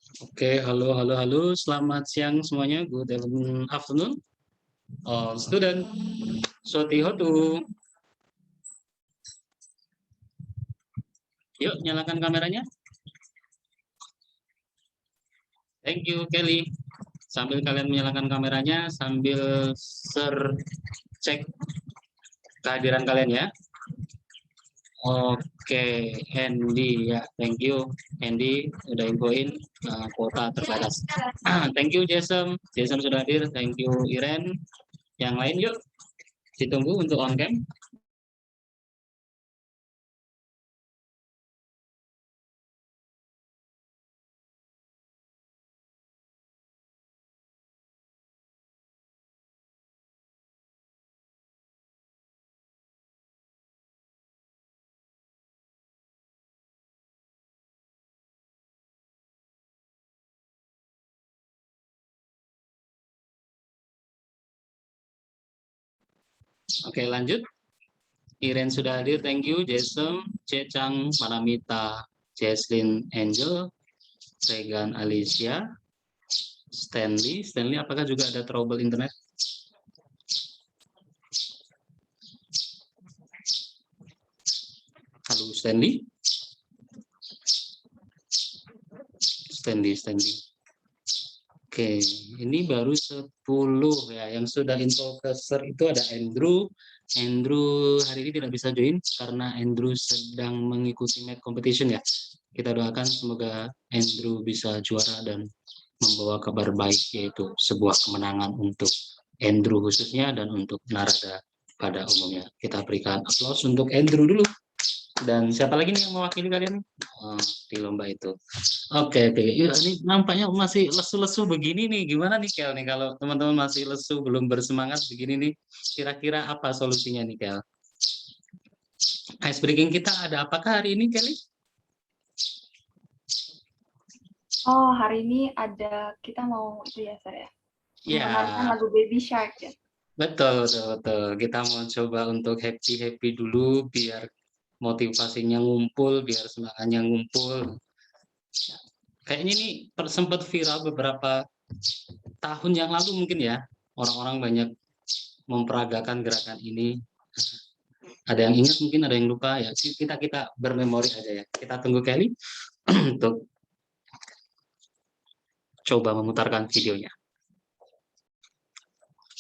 Oke, halo, halo, halo. Selamat siang semuanya. Good afternoon, all student. Soti Hotu. Yuk, nyalakan kameranya. Thank you, Kelly. Sambil kalian menyalakan kameranya, sambil cek kehadiran kalian ya. Oke, Andy ya, thank you. Andy udah infoin kuota terbatas. Thank you, Jason. Jason sudah hadir. Thank you, Iren. Yang lain yuk, ditunggu untuk on cam. Oke, lanjut. Iren sudah hadir, thank you. Jason, Cecang, Paramita, Jesslyn, Angel, Regan, Alicia, Stanley. Stanley, apakah juga ada trouble internet? Halo, Stanley. Stanley. Oke, ini baru 10 ya. Yang sudah info ke SER itu ada Andrew. Andrew hari ini tidak bisa join karena Andrew sedang mengikuti match competition ya. Kita doakan semoga Andrew bisa juara dan membawa kabar baik, yaitu sebuah kemenangan untuk Andrew khususnya dan untuk Narada pada umumnya. Kita berikan aplaus untuk Andrew dulu. Dan siapa lagi nih yang mewakili kalian di lomba itu? Oke. Ya, ini nampaknya masih lesu-lesu begini nih. Gimana nih, Kel? Nih kalau teman-teman masih lesu, belum bersemangat begini nih, kira-kira apa solusinya nih, Kel? Ice breaking kita ada apakah hari ini, Kelly? Oh, hari ini ada, kita mau itu ya, saya mendengarkan lagu Baby Shark ya. Betul. Kita mau coba untuk happy dulu biar motivasinya ngumpul, biar semangatnya ngumpul. Kayaknya ini sempat viral beberapa tahun yang lalu mungkin ya. Orang-orang banyak memperagakan gerakan ini. Ada yang ingat mungkin, ada yang lupa ya. Kita bermemori aja ya. Kita tunggu Kelly untuk coba memutarkan videonya.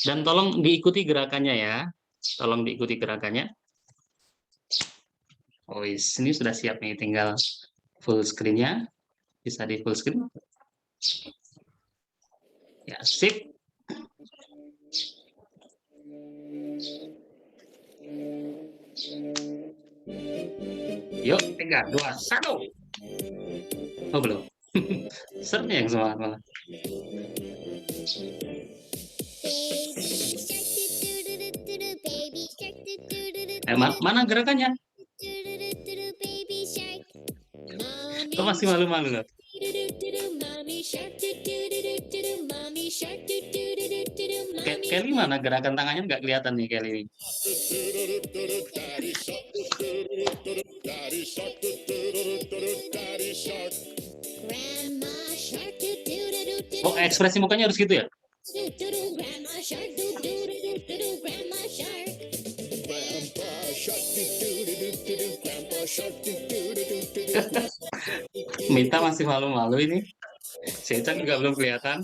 Dan tolong diikuti gerakannya ya. Tolong diikuti gerakannya. Oh, ini sudah siap nih, tinggal full screen-nya. Bisa di full screen. Ya, sip. Yuk, 3, 2, 1. Oh, belum. Sernya yang semangat malah. Mana gerakannya? Kok masih malu-malu loh? Kelly mana gerakan tangannya nggak kelihatan nih Kelly. Oh, ekspresi mukanya harus gitu ya? Mita masih malu-malu ini. Cecang juga belum kelihatan.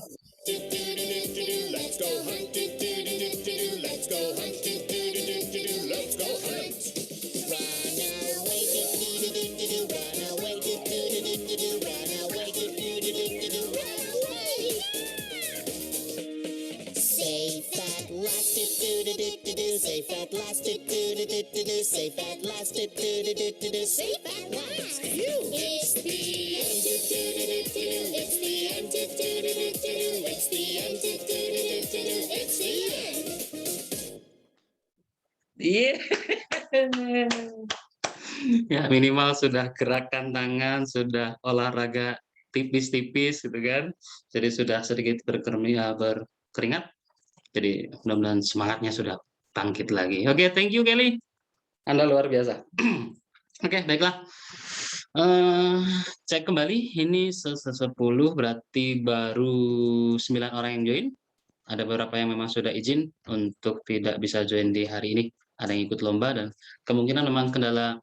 Iya. Ya, minimal sudah gerakan tangan, sudah olahraga tipis-tipis gitu kan. Jadi sudah sedikit berkeringat. Jadi mudah-mudahan semangatnya sudah bangkit lagi. Oke, thank you Kelly. Anda luar biasa. Oke, baiklah. Cek kembali, ini 10 berarti baru 9 orang yang join. Ada beberapa yang memang sudah izin untuk tidak bisa join di hari ini. Ada yang ikut lomba dan kemungkinan memang kendala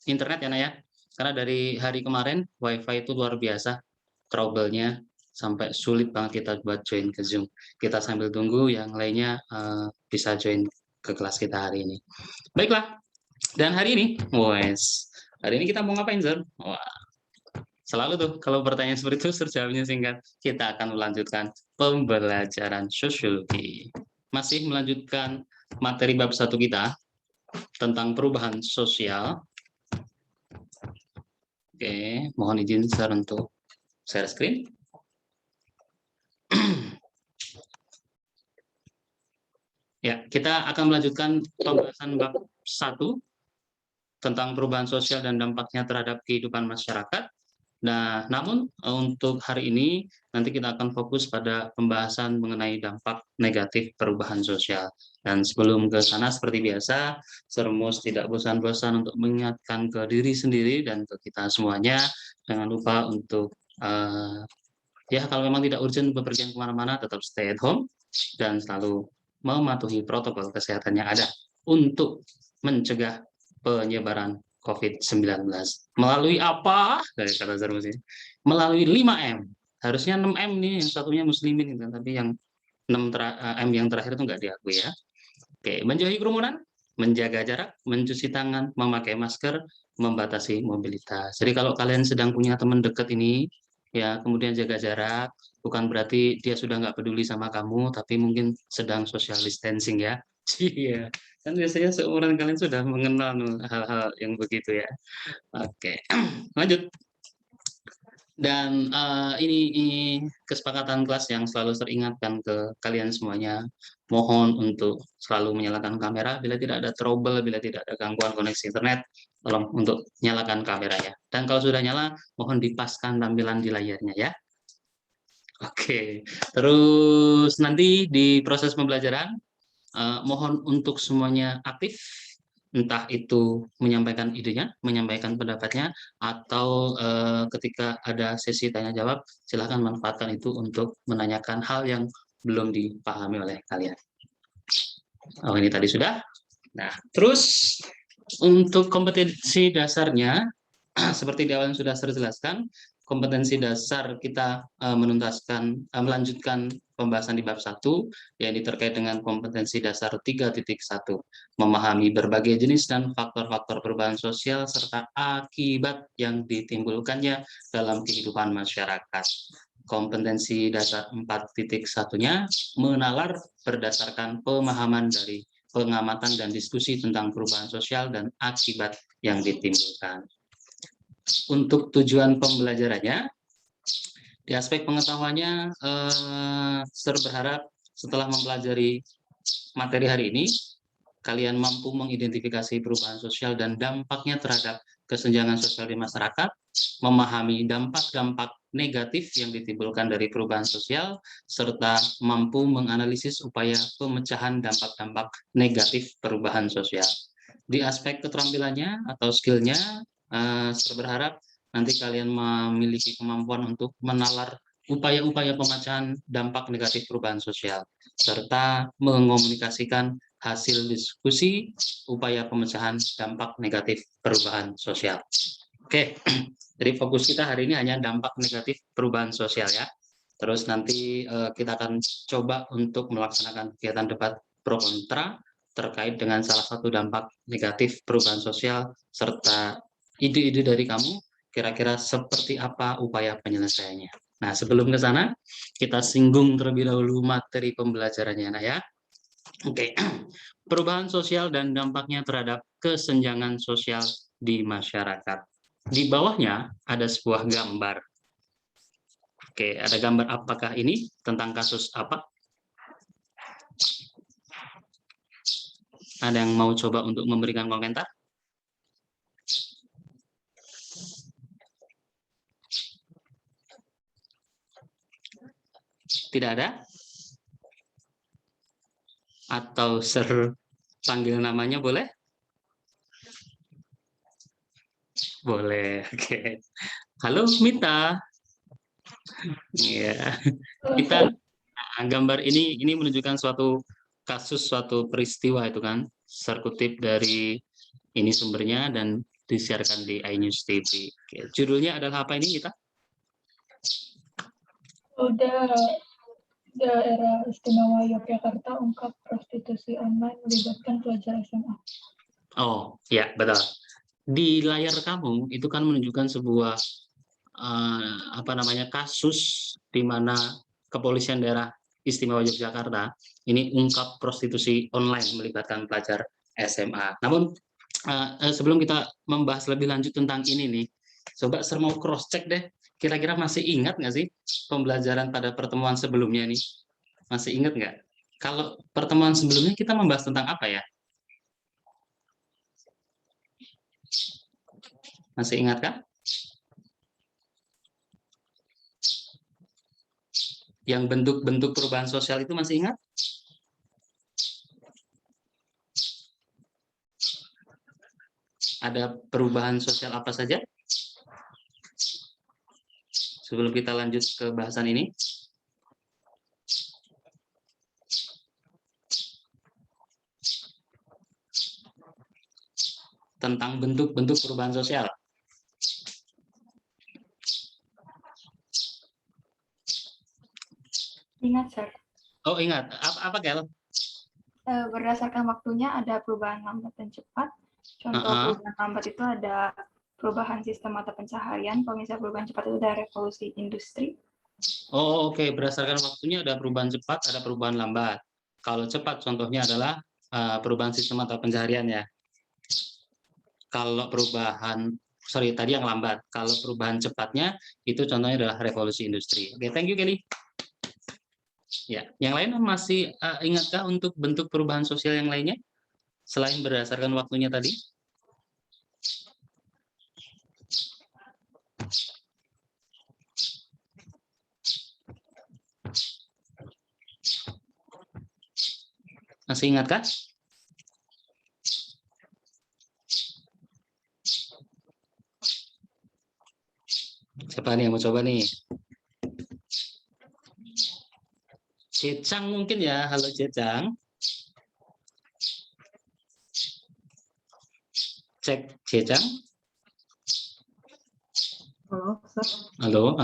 internet ya, Naya. Karena dari hari kemarin WiFi itu luar biasa trouble-nya sampai sulit banget kita buat join ke Zoom. Kita sambil tunggu yang lainnya bisa join ke kelas kita hari ini. Baiklah, dan hari ini, hari ini kita mau ngapain, Zon? Wah, selalu tuh kalau pertanyaan seperti itu terjawabnya singkat. Kita akan melanjutkan pembelajaran sosiologi. Masih melanjutkan materi bab 1 kita tentang perubahan sosial. Oke, mohon izin share untuk share screen. Ya, kita akan melanjutkan pembahasan bab 1 tentang perubahan sosial dan dampaknya terhadap kehidupan masyarakat. Nah, namun untuk hari ini nanti kita akan fokus pada pembahasan mengenai dampak negatif perubahan sosial. Dan sebelum ke sana seperti biasa, Sermus tidak bosan-bosan untuk mengingatkan ke diri sendiri dan ke kita semuanya, jangan lupa untuk ya kalau memang tidak urgent bepergian kemana-mana, tetap stay at home dan selalu mematuhi protokol kesehatan yang ada untuk mencegah penyebaran COVID-19. Melalui apa? Dari kata Zarmus ini. Melalui 5M. Harusnya 6M nih, yang satunya muslimin, tapi yang 6M yang terakhir itu nggak diakui ya. Oke, menjauhi kerumunan, menjaga jarak, mencuci tangan, memakai masker, membatasi mobilitas. Jadi kalau kalian sedang punya teman dekat ini, ya kemudian jaga jarak, bukan berarti dia sudah nggak peduli sama kamu, tapi mungkin sedang social distancing ya. Iya, kan biasanya seumuran kalian sudah mengenal hal-hal yang begitu ya. Oke, lanjut. Dan ini kesepakatan kelas yang selalu teringatkan ke kalian semuanya. Mohon untuk selalu menyalakan kamera bila tidak ada trouble, bila tidak ada gangguan koneksi internet, tolong untuk nyalakan kameranya. Dan kalau sudah nyala, mohon dipaskan tampilan di layarnya ya. Oke, terus nanti di proses pembelajaran, mohon untuk semuanya aktif, entah itu menyampaikan idenya, menyampaikan pendapatnya, atau ketika ada sesi tanya jawab, silakan manfaatkan itu untuk menanyakan hal yang belum dipahami oleh kalian. Oh, ini tadi sudah. Nah, terus untuk kompetensi dasarnya, seperti di awal yang sudah saya jelaskan, kompetensi dasar kita melanjutkan pembahasan di bab 1, yang terkait dengan kompetensi dasar 3.1, memahami berbagai jenis dan faktor-faktor perubahan sosial serta akibat yang ditimbulkannya dalam kehidupan masyarakat. Kompetensi dasar 4.1-nya menalar berdasarkan pemahaman dari pengamatan dan diskusi tentang perubahan sosial dan akibat yang ditimbulkan. Untuk tujuan pembelajarannya, di aspek pengetahuannya, saya berharap setelah mempelajari materi hari ini, kalian mampu mengidentifikasi perubahan sosial dan dampaknya terhadap kesenjangan sosial di masyarakat, memahami dampak-dampak negatif yang ditimbulkan dari perubahan sosial, serta mampu menganalisis upaya pemecahan dampak-dampak negatif perubahan sosial. Di aspek keterampilannya atau skill-nya, saya berharap nanti kalian memiliki kemampuan untuk menalar upaya-upaya pemecahan dampak negatif perubahan sosial, serta mengomunikasikan hasil diskusi upaya pemecahan dampak negatif perubahan sosial. Oke, jadi fokus kita hari ini hanya dampak negatif perubahan sosial ya. Terus nanti kita akan coba untuk melaksanakan kegiatan debat pro kontra terkait dengan salah satu dampak negatif perubahan sosial, serta ide-ide dari kamu kira-kira seperti apa upaya penyelesaiannya. Nah, sebelum ke sana, kita singgung terlebih dahulu materi pembelajarannya, nah ya. Oke, perubahan sosial dan dampaknya terhadap kesenjangan sosial di masyarakat. Di bawahnya ada sebuah gambar. Oke, ada gambar apakah ini tentang kasus apa? Ada yang mau coba untuk memberikan komentar? Tidak ada? Atau panggil namanya boleh? Boleh, oke. Halo Mita. Iya. Kita gambar ini menunjukkan suatu kasus, suatu peristiwa itu kan, serkutip dari ini sumbernya dan disiarkan di iNews TV. Oke, judulnya adalah apa ini kita? Udah Daerah Istimewa Yogyakarta ungkap prostitusi online melibatkan pelajar SMA. Oh, ya betul. Di layar kamu itu kan menunjukkan sebuah apa namanya kasus di mana kepolisian daerah istimewa Yogyakarta ini ungkap prostitusi online melibatkan pelajar SMA. Namun sebelum kita membahas lebih lanjut tentang ini nih, coba saya mau cross check deh. Kira-kira masih ingat nggak sih pembelajaran pada pertemuan sebelumnya nih? Masih ingat nggak? Kalau pertemuan sebelumnya kita membahas tentang apa ya? Masih ingat kan? Yang bentuk-bentuk perubahan sosial itu masih ingat? Ada perubahan sosial apa saja? Sebelum kita lanjut ke bahasan ini. Tentang bentuk-bentuk perubahan sosial. Ingat, Sir. Oh, ingat. Apa Kel? Berdasarkan waktunya ada perubahan lambat dan cepat. Contoh perubahan lambat itu ada perubahan sistem mata pencaharian. Kalau misalnya perubahan cepat itu ada revolusi industri. Oh, oke. Berdasarkan waktunya ada perubahan cepat, ada perubahan lambat. Kalau cepat contohnya adalah perubahan sistem mata pencaharian ya. Kalau tadi yang lambat. Kalau perubahan cepatnya itu contohnya adalah revolusi industri. Oke, thank you Kelly. Ya, yang lain masih ingatkah untuk bentuk perubahan sosial yang lainnya selain berdasarkan waktunya tadi? Masih ingatkah? Siapa nih yang mau coba nih? Jecang mungkin ya. Halo Jecang. Cek Jecang. Halo, Sir. Halo,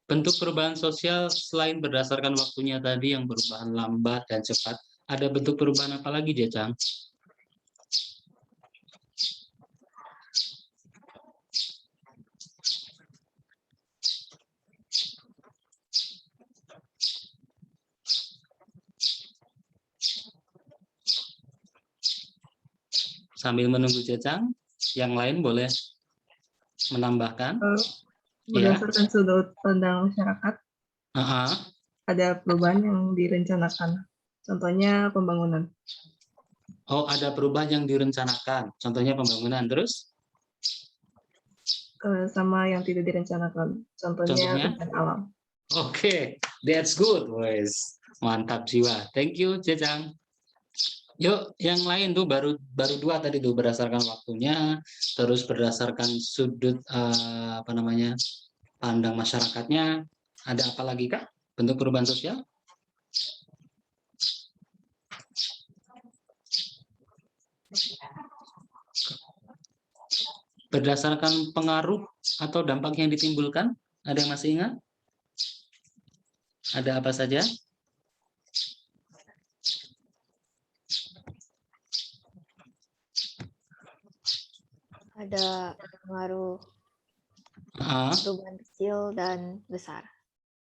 bentuk perubahan sosial selain berdasarkan waktunya tadi yang perubahan lambat dan cepat, ada bentuk perubahan apa lagi, Jecang? Sambil menunggu Jecang, yang lain boleh menambahkan. Berdasarkan sudut pandang masyarakat, ada perubahan yang direncanakan. Contohnya pembangunan. Oh, ada perubahan yang direncanakan. Contohnya pembangunan. Terus? Sama yang tidak direncanakan. Contohnya bencana alam. Oke, that's good, boys. Mantap jiwa. Thank you, Jecang. Yuk, yang lain tuh baru dua tadi tuh berdasarkan waktunya, terus berdasarkan sudut pandang masyarakatnya. Ada apa lagi kah bentuk perubahan sosial? Berdasarkan pengaruh atau dampak yang ditimbulkan, ada yang masih ingat? Ada apa saja? Ada pengaruh perubahan kecil dan besar.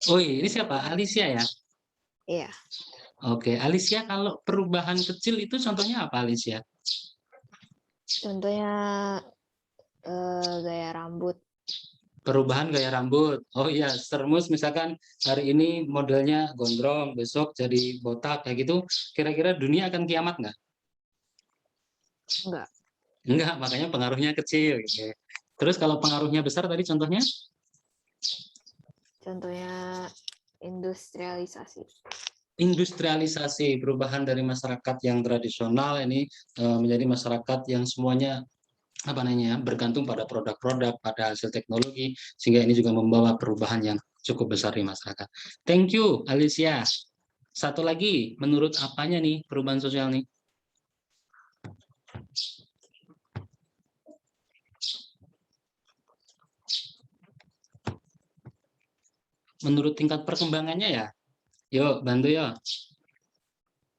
Oh, ini siapa? Alicia ya? Iya. Oke, Alicia, kalau perubahan kecil itu contohnya apa, Alicia? Contohnya gaya rambut. Perubahan gaya rambut. Oh iya, Sermus misalkan hari ini modelnya gondrong, besok jadi botak kayak gitu. Kira-kira dunia akan kiamat nggak? Enggak. Enggak, makanya pengaruhnya kecil. Gitu. Terus kalau pengaruhnya besar tadi contohnya? Contohnya industrialisasi. Industrialisasi, perubahan dari masyarakat yang tradisional ini menjadi masyarakat yang semuanya apa namanya, bergantung pada produk-produk, pada hasil teknologi, sehingga ini juga membawa perubahan yang cukup besar di masyarakat. Thank you, Alicia. Satu lagi, menurut apanya nih perubahan sosial nih? Menurut tingkat perkembangannya ya? Yuk, bantu ya.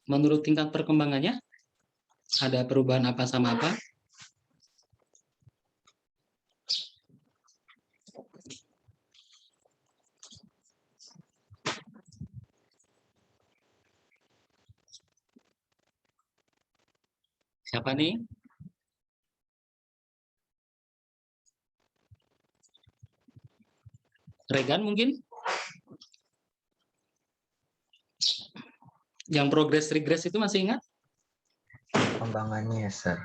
Menurut tingkat perkembangannya, ada perubahan apa sama apa? Siapa nih? Regan mungkin? Yang progress regress itu masih ingat? Perkembangannya, Sir.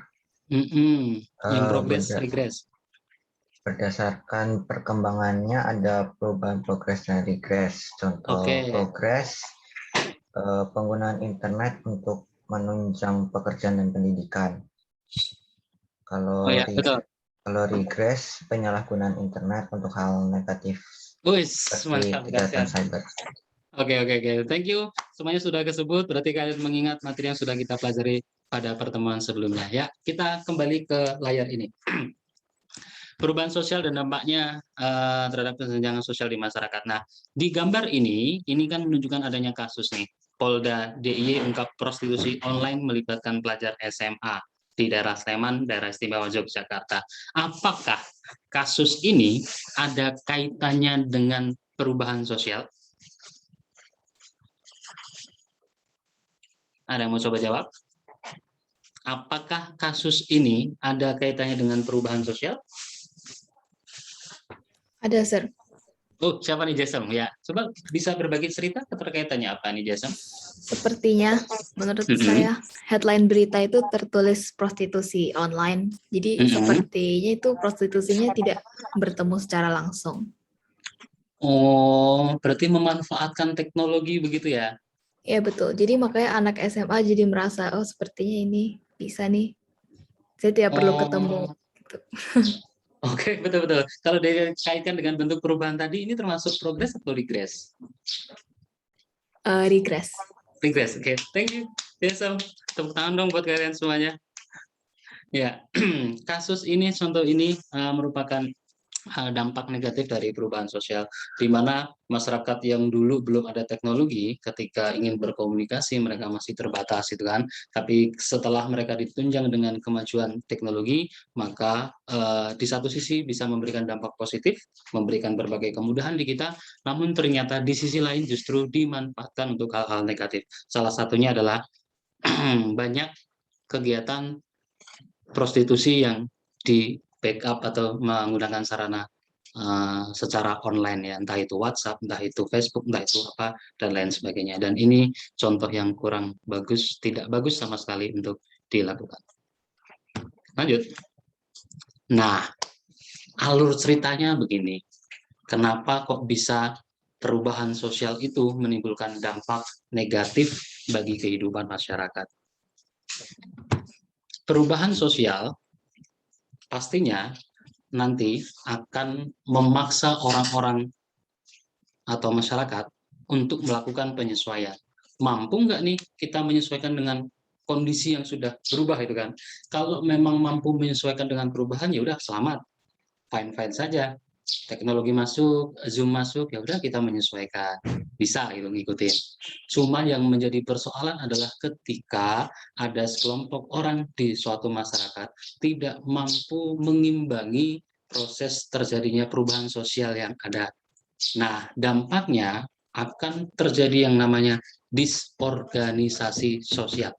Yang progress regress. Berdasarkan perkembangannya ada perubahan progres dan regress. Contoh progres, penggunaan internet untuk menunjang pekerjaan dan pendidikan. Kalau kalau regress, penyalahgunaan internet untuk hal negatif seperti kejahatan cyber. Oke. Thank you. Semuanya sudah disebut, berarti kalian mengingat materi yang sudah kita pelajari pada pertemuan sebelumnya. Ya, kita kembali ke layar ini. Perubahan sosial dan dampaknya terhadap kesenjangan sosial di masyarakat. Nah, di gambar ini kan menunjukkan adanya kasus nih. Polda DIY ungkap prostitusi online melibatkan pelajar SMA di daerah Sleman, daerah istimewa Yogyakarta. Apakah kasus ini ada kaitannya dengan perubahan sosial? Ada yang mau coba jawab? Apakah kasus ini ada kaitannya dengan perubahan sosial? Ada, Sir. Oh, siapa nih Jason? Ya, coba bisa berbagi cerita keterkaitannya apa nih Jason? Sepertinya, menurut saya, headline berita itu tertulis prostitusi online. Jadi, sepertinya itu prostitusinya tidak bertemu secara langsung. Oh, berarti memanfaatkan teknologi begitu ya? Ya, betul. Jadi, makanya anak SMA jadi merasa, oh sepertinya ini bisa nih. Saya tidak perlu ketemu. Gitu. Oke, betul-betul. Kalau dikaitkan dengan bentuk perubahan tadi, ini termasuk progres atau regress? Regress. Regress, oke. Thank you. Jason, tepuk tangan dong buat kalian semuanya. Ya, kasus ini, contoh ini merupakan dampak negatif dari perubahan sosial, di mana masyarakat yang dulu belum ada teknologi, ketika ingin berkomunikasi mereka masih terbatas, itu kan. Tapi setelah mereka ditunjang dengan kemajuan teknologi, maka di satu sisi bisa memberikan dampak positif, memberikan berbagai kemudahan di kita, namun ternyata di sisi lain justru dimanfaatkan untuk hal-hal negatif. Salah satunya adalah banyak kegiatan prostitusi yang di backup atau menggunakan sarana secara online ya, entah itu WhatsApp, entah itu Facebook, entah itu apa, dan lain sebagainya. Dan ini contoh yang kurang bagus, tidak bagus sama sekali untuk dilakukan. Lanjut. Nah, alur ceritanya begini. Kenapa kok bisa perubahan sosial itu menimbulkan dampak negatif bagi kehidupan masyarakat? Perubahan sosial pastinya nanti akan memaksa orang-orang atau masyarakat untuk melakukan penyesuaian. Mampu nggak nih kita menyesuaikan dengan kondisi yang sudah berubah itu kan? Kalau memang mampu menyesuaikan dengan perubahan, ya udah selamat, fine-fine saja. Teknologi masuk, Zoom masuk, ya udah kita menyesuaikan, bisa gitu ngikutin. Cuma yang menjadi persoalan adalah ketika ada sekelompok orang di suatu masyarakat tidak mampu mengimbangi proses terjadinya perubahan sosial yang ada. Nah, dampaknya akan terjadi yang namanya disorganisasi sosial,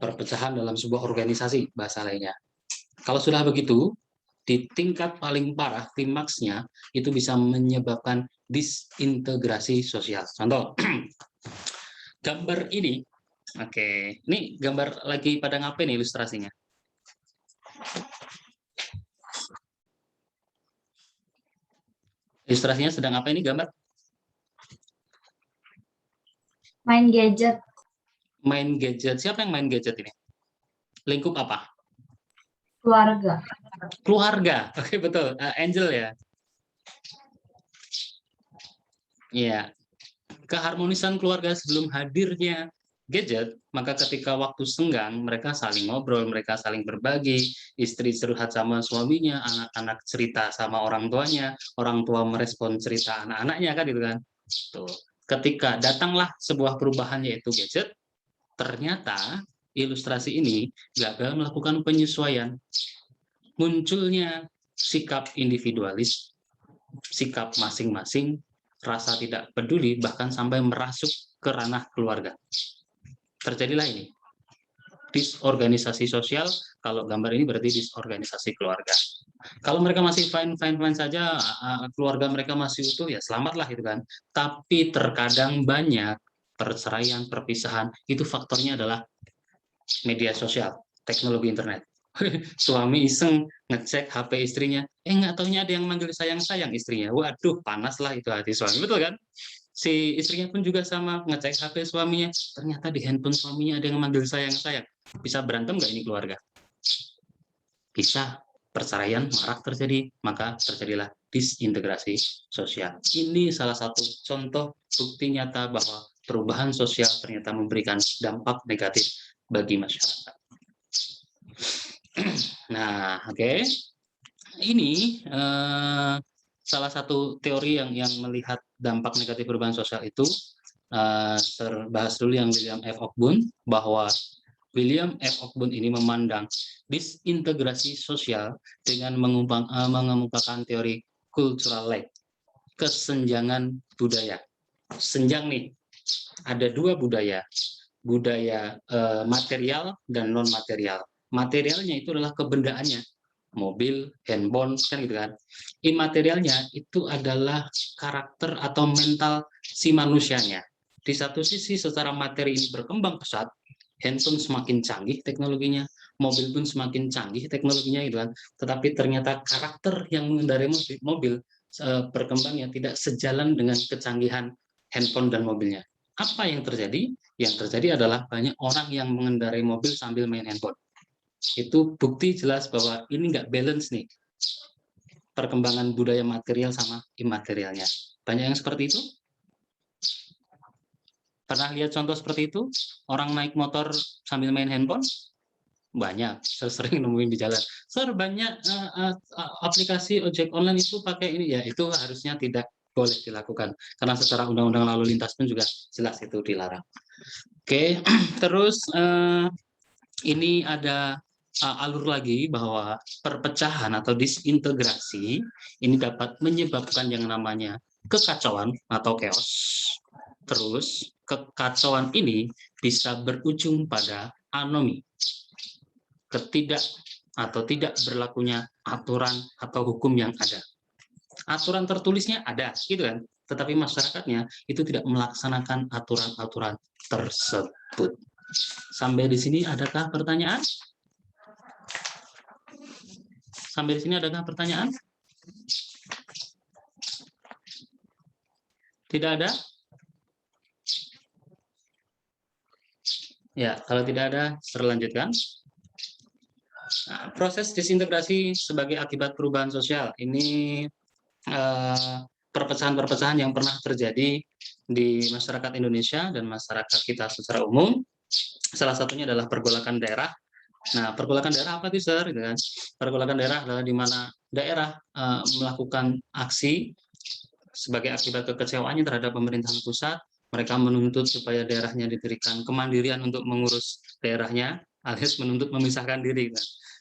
perpecahan dalam sebuah organisasi bahasa lainnya. Kalau sudah begitu, di tingkat paling parah, klimaksnya itu bisa menyebabkan disintegrasi sosial. Contoh, gambar ini, oke, ini gambar lagi pada ngapain nih ilustrasinya? Ilustrasinya sedang apa ini gambar? Main gadget. Main gadget. Siapa yang main gadget ini? Lingkup apa? Keluarga. Keluarga, oke betul. Angel ya. Iya. Keharmonisan keluarga sebelum hadirnya gadget, maka ketika waktu senggang mereka saling ngobrol, mereka saling berbagi, istri curhat sama suaminya, anak-anak cerita sama orang tuanya, orang tua merespon cerita anak-anaknya kan gitu kan. Tuh. Ketika datanglah sebuah perubahan yaitu gadget, ternyata ilustrasi ini gagal melakukan penyesuaian. Munculnya sikap individualis, sikap masing-masing, rasa tidak peduli, bahkan sampai merasuk ke ranah keluarga. Terjadilah ini. Disorganisasi sosial, kalau gambar ini berarti disorganisasi keluarga. Kalau mereka masih fine-fine saja, keluarga mereka masih utuh, ya selamatlah gitu kan. Tapi terkadang banyak perceraian, perpisahan, itu faktornya adalah media sosial, teknologi internet. Suami iseng ngecek HP istrinya, nggak taunya ada yang manggil sayang-sayang istrinya. Waduh, panas lah itu hati suami, betul kan? Si istrinya pun juga sama, ngecek HP suaminya, ternyata di handphone suaminya ada yang manggil sayang-sayang. Bisa berantem nggak ini keluarga? Bisa. Perceraian marak terjadi, maka terjadilah disintegrasi sosial. Ini salah satu contoh bukti nyata bahwa perubahan sosial ternyata memberikan dampak negatif bagi masyarakat. Nah, oke. Ini salah satu teori yang melihat dampak negatif perubahan sosial itu, terbahas dulu yang William F. Ogden, bahwa William F. Ogden ini memandang disintegrasi sosial dengan mengemukakan teori cultural lag, kesenjangan budaya. Senjang nih, ada dua budaya material dan non-material. Materialnya itu adalah kebendaannya, mobil, handphone, kan gitu kan. Imaterialnya itu adalah karakter atau mental si manusianya. Di satu sisi secara materi ini berkembang pesat, handphone semakin canggih teknologinya, mobil pun semakin canggih teknologinya gitu kan. Tetapi ternyata karakter yang mengendarai mobil berkembangnya tidak sejalan dengan kecanggihan handphone dan mobilnya. Apa yang terjadi? Yang terjadi adalah banyak orang yang mengendarai mobil sambil main handphone. Itu bukti jelas bahwa ini nggak balance nih, perkembangan budaya material sama imaterialnya. Banyak yang seperti itu? Pernah lihat contoh seperti itu? Orang naik motor sambil main handphone? Banyak, saya sering nemuin di jalan. Sir, banyak aplikasi ojek online itu pakai ini, ya itu harusnya tidak boleh dilakukan. Karena secara undang-undang lalu lintas pun juga jelas itu dilarang. Oke, terus ini ada alur lagi bahwa perpecahan atau disintegrasi ini dapat menyebabkan yang namanya kekacauan atau chaos. Terus kekacauan ini bisa berujung pada anomi, tidak berlakunya aturan atau hukum yang ada. Aturan tertulisnya ada, gitu kan? Tetapi masyarakatnya itu tidak melaksanakan aturan-aturan tersebut. Sampai di sini adakah pertanyaan? Sampai di sini adakah pertanyaan? Tidak ada? Ya, kalau tidak ada, terlanjutkan. Nah, proses disintegrasi sebagai akibat perubahan sosial. Ini perpecahan-perpecahan yang pernah terjadi di masyarakat Indonesia dan masyarakat kita secara umum. Salah satunya adalah pergolakan daerah. Nah, pergolakan daerah apa sih, Sir? Pergolakan daerah adalah di mana daerah melakukan aksi sebagai akibat kekecewaannya terhadap pemerintahan pusat. Mereka menuntut supaya daerahnya diberikan kemandirian untuk mengurus daerahnya, alias menuntut memisahkan diri.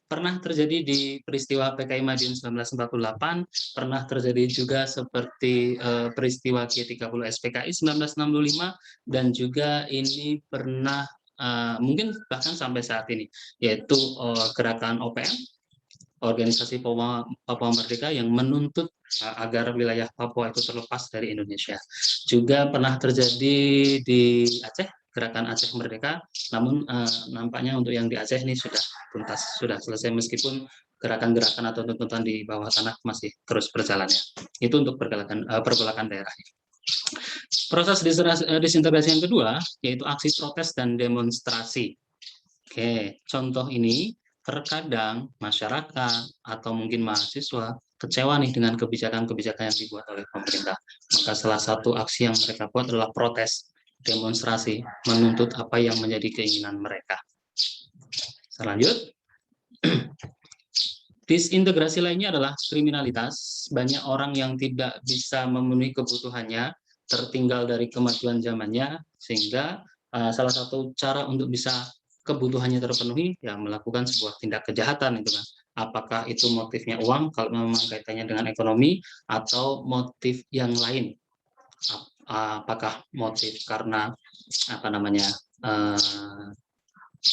Pernah terjadi di peristiwa PKI Madiun 1948, pernah terjadi juga seperti peristiwa G30 SPKI 1965, dan juga ini pernah mungkin bahkan sampai saat ini, yaitu gerakan OPM, Organisasi Papua Merdeka, yang menuntut agar wilayah Papua itu terlepas dari Indonesia. Juga pernah terjadi di Aceh, gerakan Aceh Merdeka, namun nampaknya untuk yang di Aceh ini sudah tuntas, sudah selesai, meskipun gerakan-gerakan atau tuntutan di bawah tanah masih terus berjalan ya. Itu untuk pergolakan daerah. Proses disintegrasi yang kedua yaitu aksi protes dan demonstrasi. Oke, contoh ini terkadang masyarakat atau mungkin mahasiswa kecewa nih dengan kebijakan-kebijakan yang dibuat oleh pemerintah. Maka salah satu aksi yang mereka buat adalah protes, demonstrasi, menuntut apa yang menjadi keinginan mereka. Selanjut, disintegrasi lainnya adalah kriminalitas. Banyak orang yang tidak bisa memenuhi kebutuhannya, tertinggal dari kemajuan zamannya, sehingga salah satu cara untuk bisa kebutuhannya terpenuhi, ya melakukan sebuah tindak kejahatan itu kan. Apakah itu motifnya uang, kalau memang kaitannya dengan ekonomi, atau motif yang lain. Apakah motif karena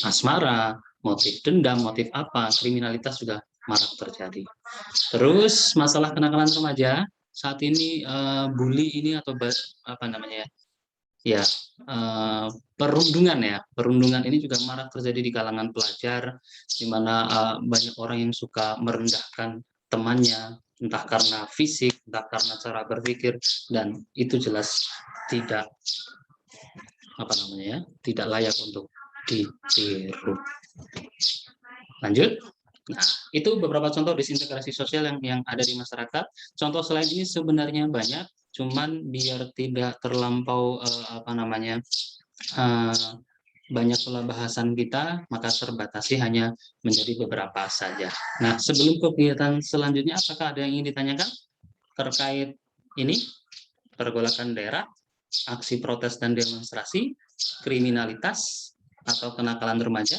asmara, motif dendam, motif apa, kriminalitas juga marak terjadi. Terus masalah kenakalan remaja, saat ini bully ini atau perundungan ini juga marak terjadi di kalangan pelajar, di mana banyak orang yang suka merendahkan temannya, entah karena fisik, entah karena cara berpikir, dan itu jelas tidak tidak layak untuk ditiru. Lanjut. Nah, itu beberapa contoh disintegrasi sosial yang ada di masyarakat. Contoh selain ini sebenarnya banyak, cuman biar tidak terlampau banyak pula bahasan kita, maka terbatasi hanya menjadi beberapa saja. Nah, sebelum kegiatan selanjutnya, apakah ada yang ingin ditanyakan terkait ini, pergolakan daerah, aksi protes dan demonstrasi, kriminalitas, atau kenakalan remaja?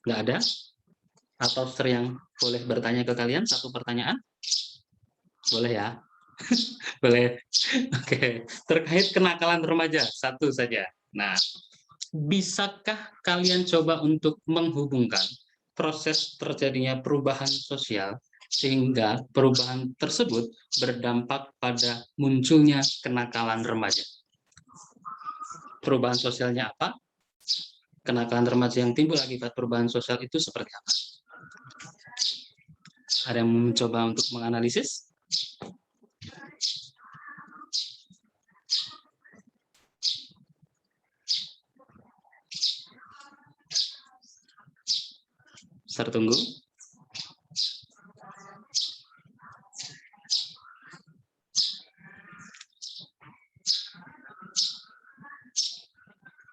Nggak ada? Atau yang boleh bertanya ke kalian, satu pertanyaan? Boleh ya? Boleh. Oke. Terkait kenakalan remaja, satu saja. Nah, bisakah kalian coba untuk menghubungkan proses terjadinya perubahan sosial sehingga perubahan tersebut berdampak pada munculnya kenakalan remaja? Perubahan sosialnya apa? Kenakalan remaja yang timbul akibat perubahan sosial itu seperti apa? Ada yang mencoba untuk menganalisis? Tertunggu.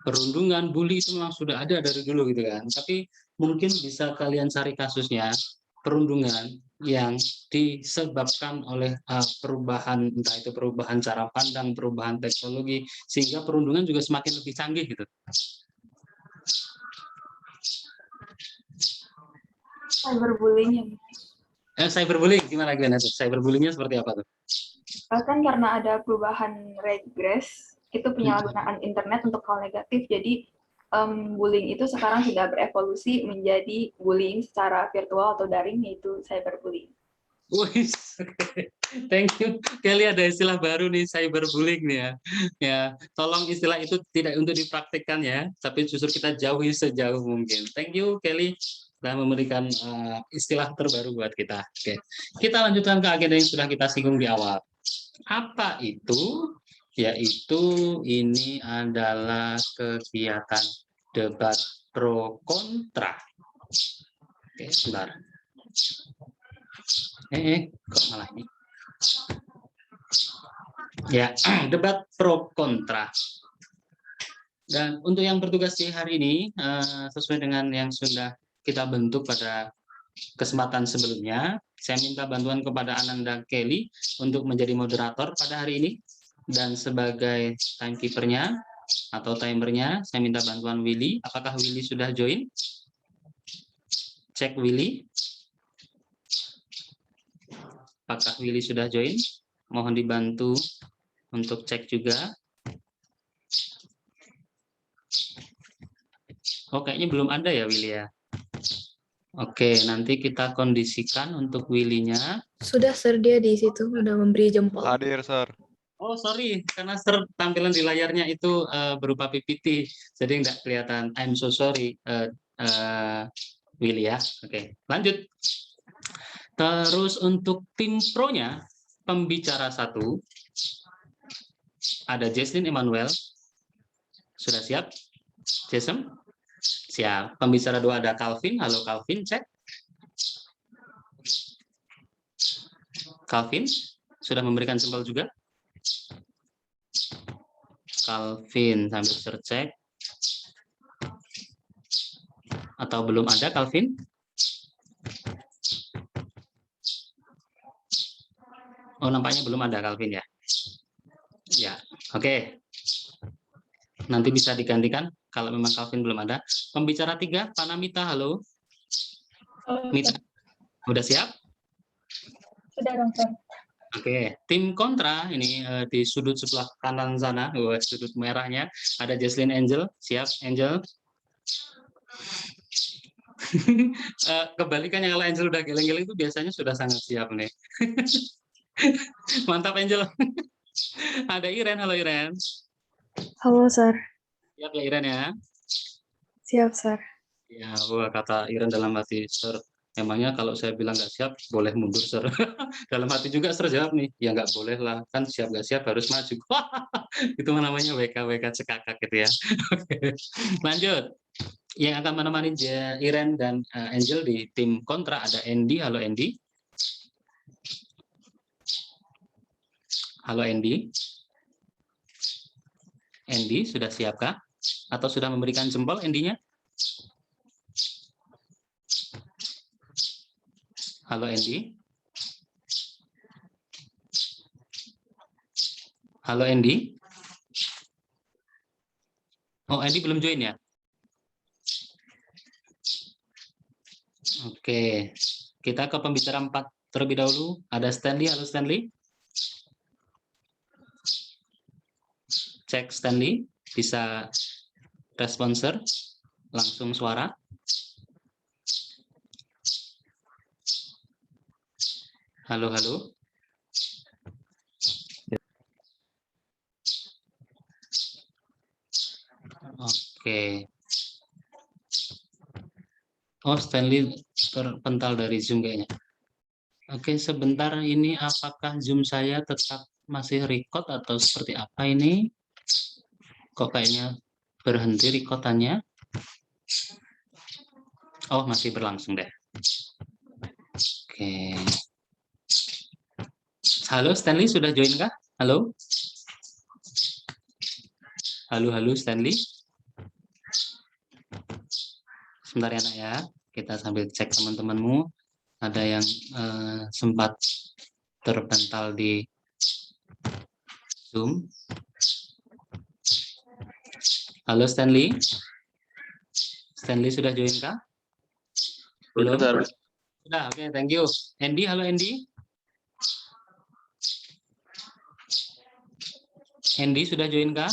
Perundungan, bully itu memang sudah ada dari dulu gitu kan. Tapi mungkin bisa kalian cari kasusnya perundungan yang disebabkan oleh perubahan, entah itu perubahan cara pandang, perubahan teknologi, sehingga perundungan juga semakin lebih canggih gitu. Cyberbullying. Cyberbullying gimana tuh? Cyberbullyingnya seperti apa tuh? Kan karena ada perubahan regres, itu penyalahgunaan internet untuk hal negatif. Jadi bullying itu sekarang sudah berevolusi menjadi bullying secara virtual atau daring, yaitu cyberbullying. Wih, thank you. Kelly ada istilah baru nih, cyberbullying nih ya. Ya, tolong istilah itu tidak untuk dipraktikkan ya, tapi justru kita jauhi sejauh mungkin. Thank you Kelly telah memberikan istilah terbaru buat kita. Oke. Kita lanjutkan ke agenda yang sudah kita singgung di awal. Apa itu? Yaitu ini adalah kegiatan debat pro kontra. Oke, sebentar. Kok malah ini? Ya, debat pro kontra. Dan untuk yang bertugas di hari ini, sesuai dengan yang sudah kita bentuk pada kesempatan sebelumnya, saya minta bantuan kepada Ananda Kelly untuk menjadi moderator pada hari ini. Dan sebagai timekeeper-nya atau timernya, saya minta bantuan Willy. Apakah Willy sudah join? Cek Willy. Apakah Willy sudah join? Mohon dibantu untuk cek juga. Oh, kayaknya belum ada ya Willy ya. Oke, nanti kita kondisikan untuk Willy-nya. Sudah, Sir, dia di situ, udah memberi jempol. Hadir, Sir. Oh, sorry, karena Sir tampilan di layarnya itu berupa PPT, jadi nggak kelihatan. I'm so sorry, Willy ya. Oke, lanjut. Terus untuk tim pro-nya, pembicara 1, ada Jesslyn Emmanuel. Sudah siap? Jason? Siap. Pembicara 2 ada Calvin. Halo Calvin, cek. Calvin, sudah memberikan simbol juga? Calvin, sambil tercek. Atau belum ada Calvin? Oh, nampaknya belum ada Calvin ya? Ya, oke. Nanti bisa digantikan kalau memang Calvin belum ada. Pembicara 3, Panamita, halo. Mita, udah siap? Sudah dong, Sir. Oke, tim kontra ini di sudut sebelah kanan sana, sudut merahnya ada Jesslyn Angel. Siap, Angel? Kebalikannya, kalau Angel udah geleng-geleng itu biasanya sudah sangat siap nih. Mantap Angel. Ada Iren, halo Iren. Halo, Sir. Siap ya Iren ya? Siap, Sir. Ya, kata Iren dalam hati, Sir, emangnya kalau saya bilang nggak siap, boleh mundur, Sir. Dalam hati juga Sir jawab nih, ya nggak boleh lah, kan siap nggak siap harus maju. Itu namanya WK cekakak gitu ya. Oke, lanjut. Yang akan menemani Iren dan Angel di tim kontra ada Andy. Halo Andy. Halo Andy. Andy, sudah siapkah? Atau sudah memberikan jempol Andy-nya? Halo Andy. Halo Andy. Oh, Andy belum join ya? Oke. Kita ke pembicara 4 terlebih dahulu. Ada Stanley. Halo Stanley. Cek Stanley. Bisa responsor. Langsung suara. Halo, halo. Oke. Oh, Stanley terpental dari Zoom kayaknya. Oke, sebentar ini apakah Zoom saya tetap masih record atau seperti apa ini? Kok kayaknya berhenti record-annya? Oh, masih berlangsung deh. Oke. Halo, Stanley sudah join kah? Halo? Halo, halo Stanley. Sebentar ya, Nak ya. Kita sambil cek teman-temanmu. Ada yang sempat terpental di Zoom. Halo Stanley. Stanley sudah join kah? Belum? Sudah, oke, thank you. Andy, halo Andy. Andy sudah join kah?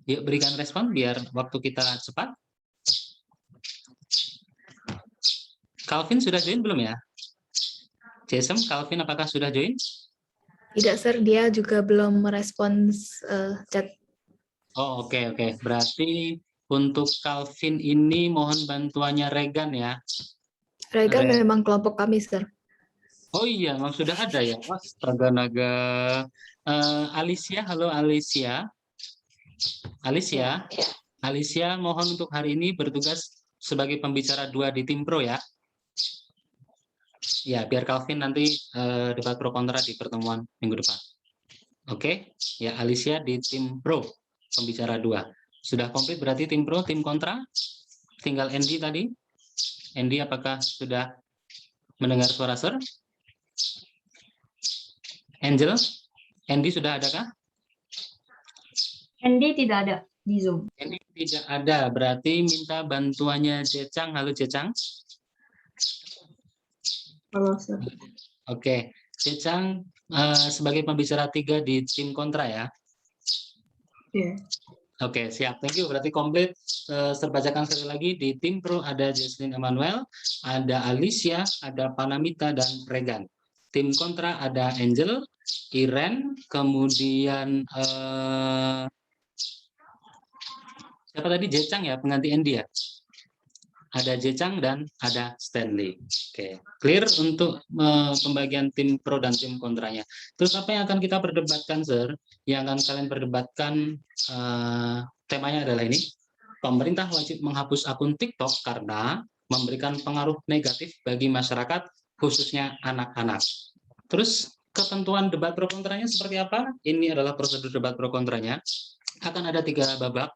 Yuk berikan respon biar waktu kita cepat. Calvin sudah join belum ya? Jason, Calvin apakah sudah join? Tidak, Sir. Dia juga belum merespons chat. Oh, oke. Berarti untuk Calvin ini mohon bantuannya Regan ya. Regan memang kelompok kami, Sir. Oh iya, memang sudah ada ya. Astaga naga. Alicia, halo Alicia. Alicia mohon untuk hari ini bertugas sebagai pembicara 2 di tim pro ya. Ya, biar Calvin nanti debat pro kontra di pertemuan minggu depan. Oke, ya Alicia di tim pro, pembicara 2. Sudah komplit berarti tim pro, tim kontra. Tinggal Andy tadi. Andy apakah sudah mendengar suara Sir? Angel? Andy sudah adakah? Andy tidak ada di Zoom. Andy tidak ada, berarti minta bantuannya Jecang. Halo Jecang. Halo, Sir. Oke, Jecang sebagai pembicara 3 di tim kontra ya. Iya. Oke, siap. Thank you. Berarti komplit. Terbacakan sekali lagi di tim pro ada Jesslyn Emmanuel, ada Alicia, ada Panamita dan Regan. Tim kontra ada Angel, Iren, kemudian siapa tadi? Jecang ya, pengganti Andy ya. ada Jechang, dan ada Stanley. Oke, clear untuk pembagian tim pro dan tim kontranya. Terus apa yang akan kita perdebatkan, Sir? Yang akan kalian perdebatkan temanya adalah ini. Pemerintah wajib menghapus akun TikTok karena memberikan pengaruh negatif bagi masyarakat, khususnya anak-anak. Terus ketentuan debat pro kontranya seperti apa? Ini adalah prosedur debat pro kontranya. Akan ada 3 babak,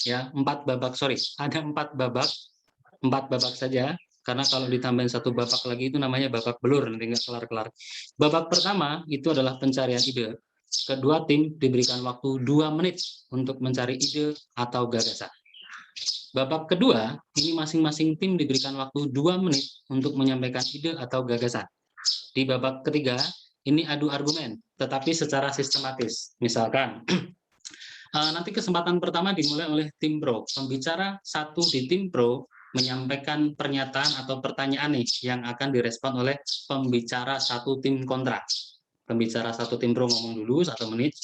ya, 4 babak, sorry, ada 4 babak saja, karena kalau ditambahin 1 babak lagi itu namanya babak belur, nanti nggak kelar-kelar. Babak pertama itu adalah pencarian ide. Kedua tim diberikan waktu 2 menit untuk mencari ide atau gagasan. Babak kedua, ini masing-masing tim diberikan waktu 2 menit untuk menyampaikan ide atau gagasan. Di babak ketiga, ini adu argumen, tetapi secara sistematis. Misalkan, nanti kesempatan pertama dimulai oleh tim pro. Pembicara 1 di tim pro menyampaikan pernyataan atau pertanyaan nih yang akan direspon oleh pembicara 1 tim kontra. Pembicara 1 tim pro ngomong dulu 1 menit,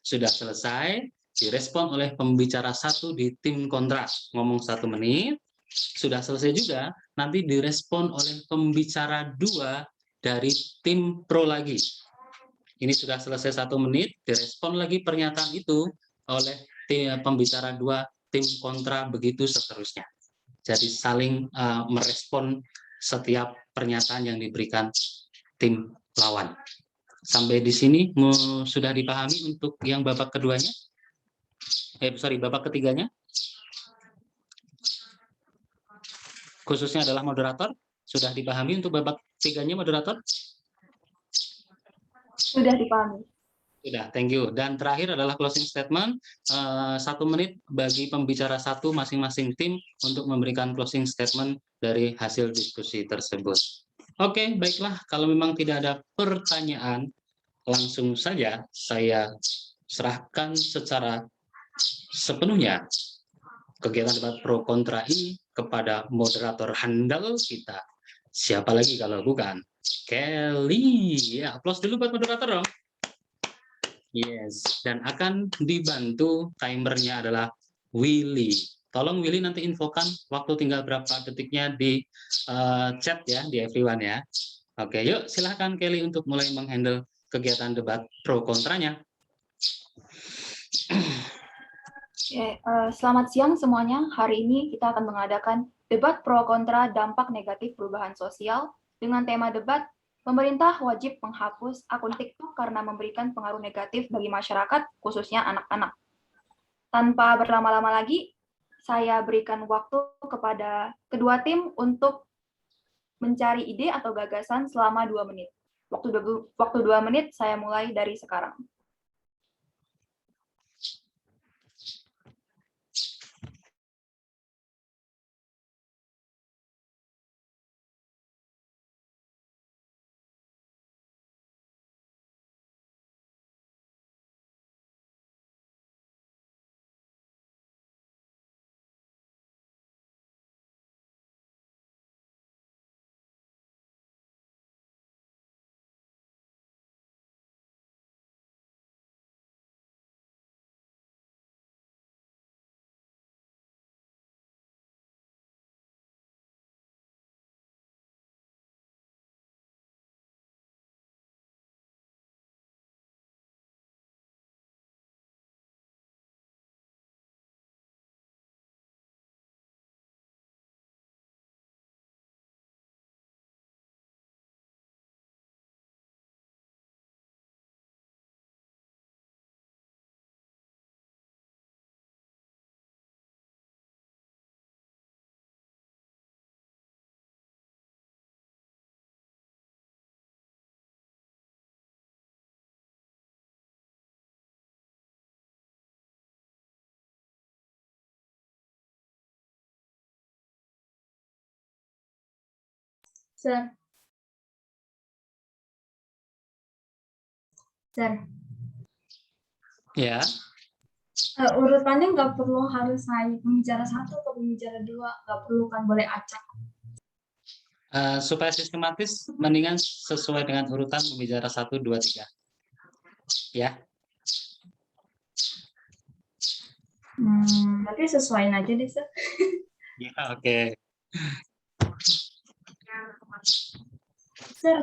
sudah selesai, direspon oleh pembicara 1 di tim kontra ngomong 1 menit, sudah selesai juga, nanti direspon oleh pembicara 2 dari tim pro lagi. Ini sudah selesai 1 menit, direspon lagi pernyataan itu oleh pembicara 2 tim kontra, begitu seterusnya. Jadi saling merespon setiap pernyataan yang diberikan tim lawan. Sampai di sini sudah dipahami untuk yang babak keduanya? Babak ketiganya? Khususnya adalah moderator, sudah dipahami untuk babak tiganya, moderator? Sudah dipahami. Sudah, thank you. Dan terakhir adalah closing statement, 1 menit bagi pembicara 1 masing-masing tim untuk memberikan closing statement dari hasil diskusi tersebut. Oke, baiklah, kalau memang tidak ada pertanyaan, langsung saja saya serahkan secara sepenuhnya kegiatan debat pro kontra ini kepada moderator handal kita. Siapa lagi kalau bukan Kelly? Ya, aplaus dulu buat moderator dong. Yes, dan akan dibantu timernya adalah Willy. Tolong Willy nanti infokan waktu tinggal berapa detiknya di chat ya, di everyone ya. Oke, yuk silahkan Kelly untuk mulai menghandle kegiatan debat pro kontranya. Selamat siang semuanya. Hari ini kita akan mengadakan debat pro kontra dampak negatif perubahan sosial dengan tema debat pemerintah wajib menghapus akun TikTok karena memberikan pengaruh negatif bagi masyarakat, khususnya anak-anak. Tanpa berlama-lama lagi, saya berikan waktu kepada kedua tim untuk mencari ide atau gagasan selama 2 menit. Waktu 2 menit saya mulai dari sekarang. Sir. Ya. Urutannya nggak perlu harus naik pembicara 1 ke pembicara 2, nggak perlu kan, boleh acak. Supaya sistematis, mendingan sesuai dengan urutan pembicara 1, 2, 3. Ya. Nanti sesuaiin aja deh, Sir. Ya, oke. Sir,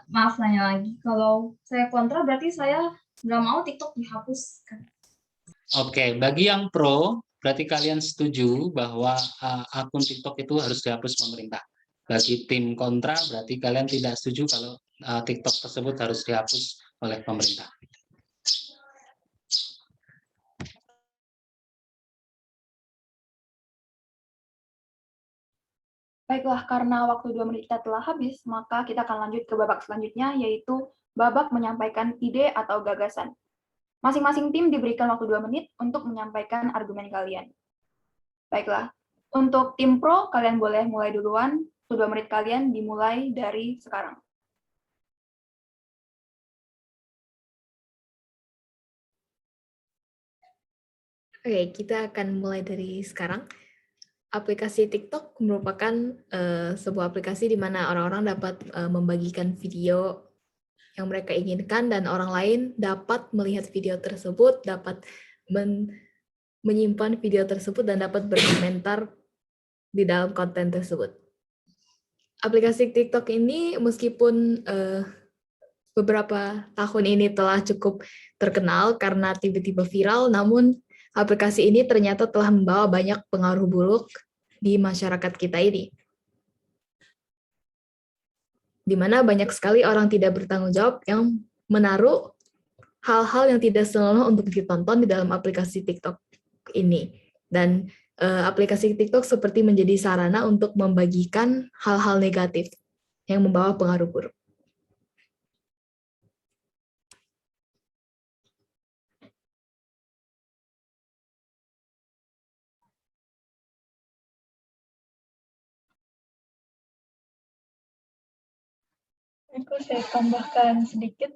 maaf nanya lagi. Kalau saya kontra berarti saya nggak mau TikTok dihapuskan. Oke, bagi yang pro, berarti kalian setuju bahwa akun TikTok itu harus dihapus pemerintah. Bagi tim kontra, berarti kalian tidak setuju kalau TikTok tersebut harus dihapus oleh pemerintah. Baiklah, karena waktu 2 menit kita telah habis, maka kita akan lanjut ke babak selanjutnya, yaitu babak menyampaikan ide atau gagasan. Masing-masing tim diberikan waktu 2 menit untuk menyampaikan argumen kalian. Baiklah, untuk tim pro, kalian boleh mulai duluan. 2 menit kalian dimulai dari sekarang. Oke, kita akan mulai dari sekarang. Aplikasi TikTok merupakan sebuah aplikasi di mana orang-orang dapat membagikan video yang mereka inginkan dan orang lain dapat melihat video tersebut, dapat menyimpan video tersebut dan dapat berkomentar di dalam konten tersebut. Aplikasi TikTok ini meskipun beberapa tahun ini telah cukup terkenal karena tiba-tiba viral, namun aplikasi ini ternyata telah membawa banyak pengaruh buruk di masyarakat kita ini. Di mana banyak sekali orang tidak bertanggung jawab yang menaruh hal-hal yang tidak senonoh untuk ditonton di dalam aplikasi TikTok ini. Dan aplikasi TikTok seperti menjadi sarana untuk membagikan hal-hal negatif yang membawa pengaruh buruk. Aku saya tambahkan sedikit,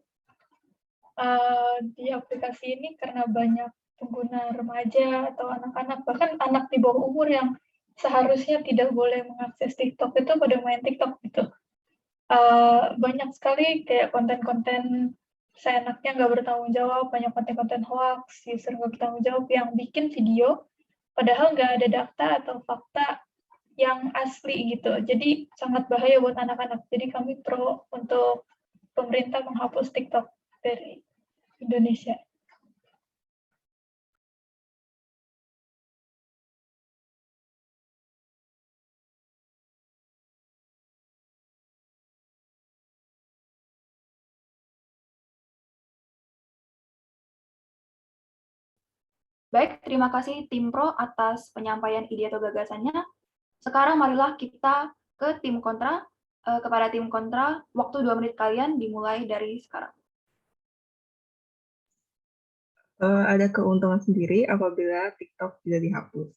di aplikasi ini karena banyak pengguna remaja atau anak-anak, bahkan anak di bawah umur yang seharusnya tidak boleh mengakses TikTok itu pada main TikTok gitu. Banyak sekali kayak konten-konten seenaknya nggak bertanggung jawab, banyak konten-konten hoax, user nggak bertanggung jawab yang bikin video, padahal nggak ada data atau fakta yang asli gitu. Jadi sangat bahaya buat anak-anak. Jadi kami pro untuk pemerintah menghapus TikTok dari Indonesia. Baik, terima kasih tim pro atas penyampaian ide atau gagasannya. Sekarang marilah kita ke tim kontra. Kepada tim kontra, waktu 2 menit kalian dimulai dari sekarang. Ada keuntungan sendiri apabila TikTok tidak dihapus.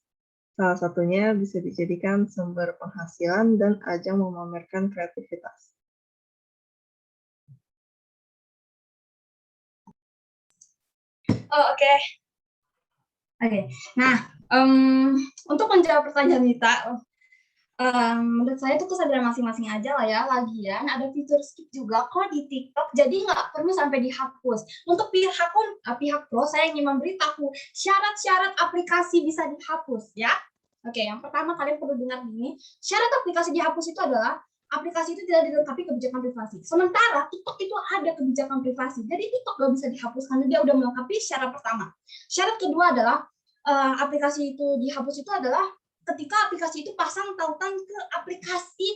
Salah satunya bisa dijadikan sumber penghasilan dan ajang memamerkan kreativitas. Oke. Nah, untuk menjawab pertanyaan Nita, menurut saya itu kesadaran masing-masing aja lah ya. Lagian ada fitur skip juga kok di TikTok, jadi nggak perlu sampai dihapus. Untuk pihak pro, saya ingin memberitahu syarat-syarat aplikasi bisa dihapus ya. Oke, yang pertama kalian perlu dengar ini. Syarat aplikasi dihapus itu adalah aplikasi itu tidak dilengkapi kebijakan privasi. Sementara TikTok itu ada kebijakan privasi. Jadi TikTok nggak bisa dihapus karena dia udah melengkapi syarat pertama. Syarat kedua adalah aplikasi itu dihapus itu adalah ketika aplikasi itu pasang tautan ke aplikasi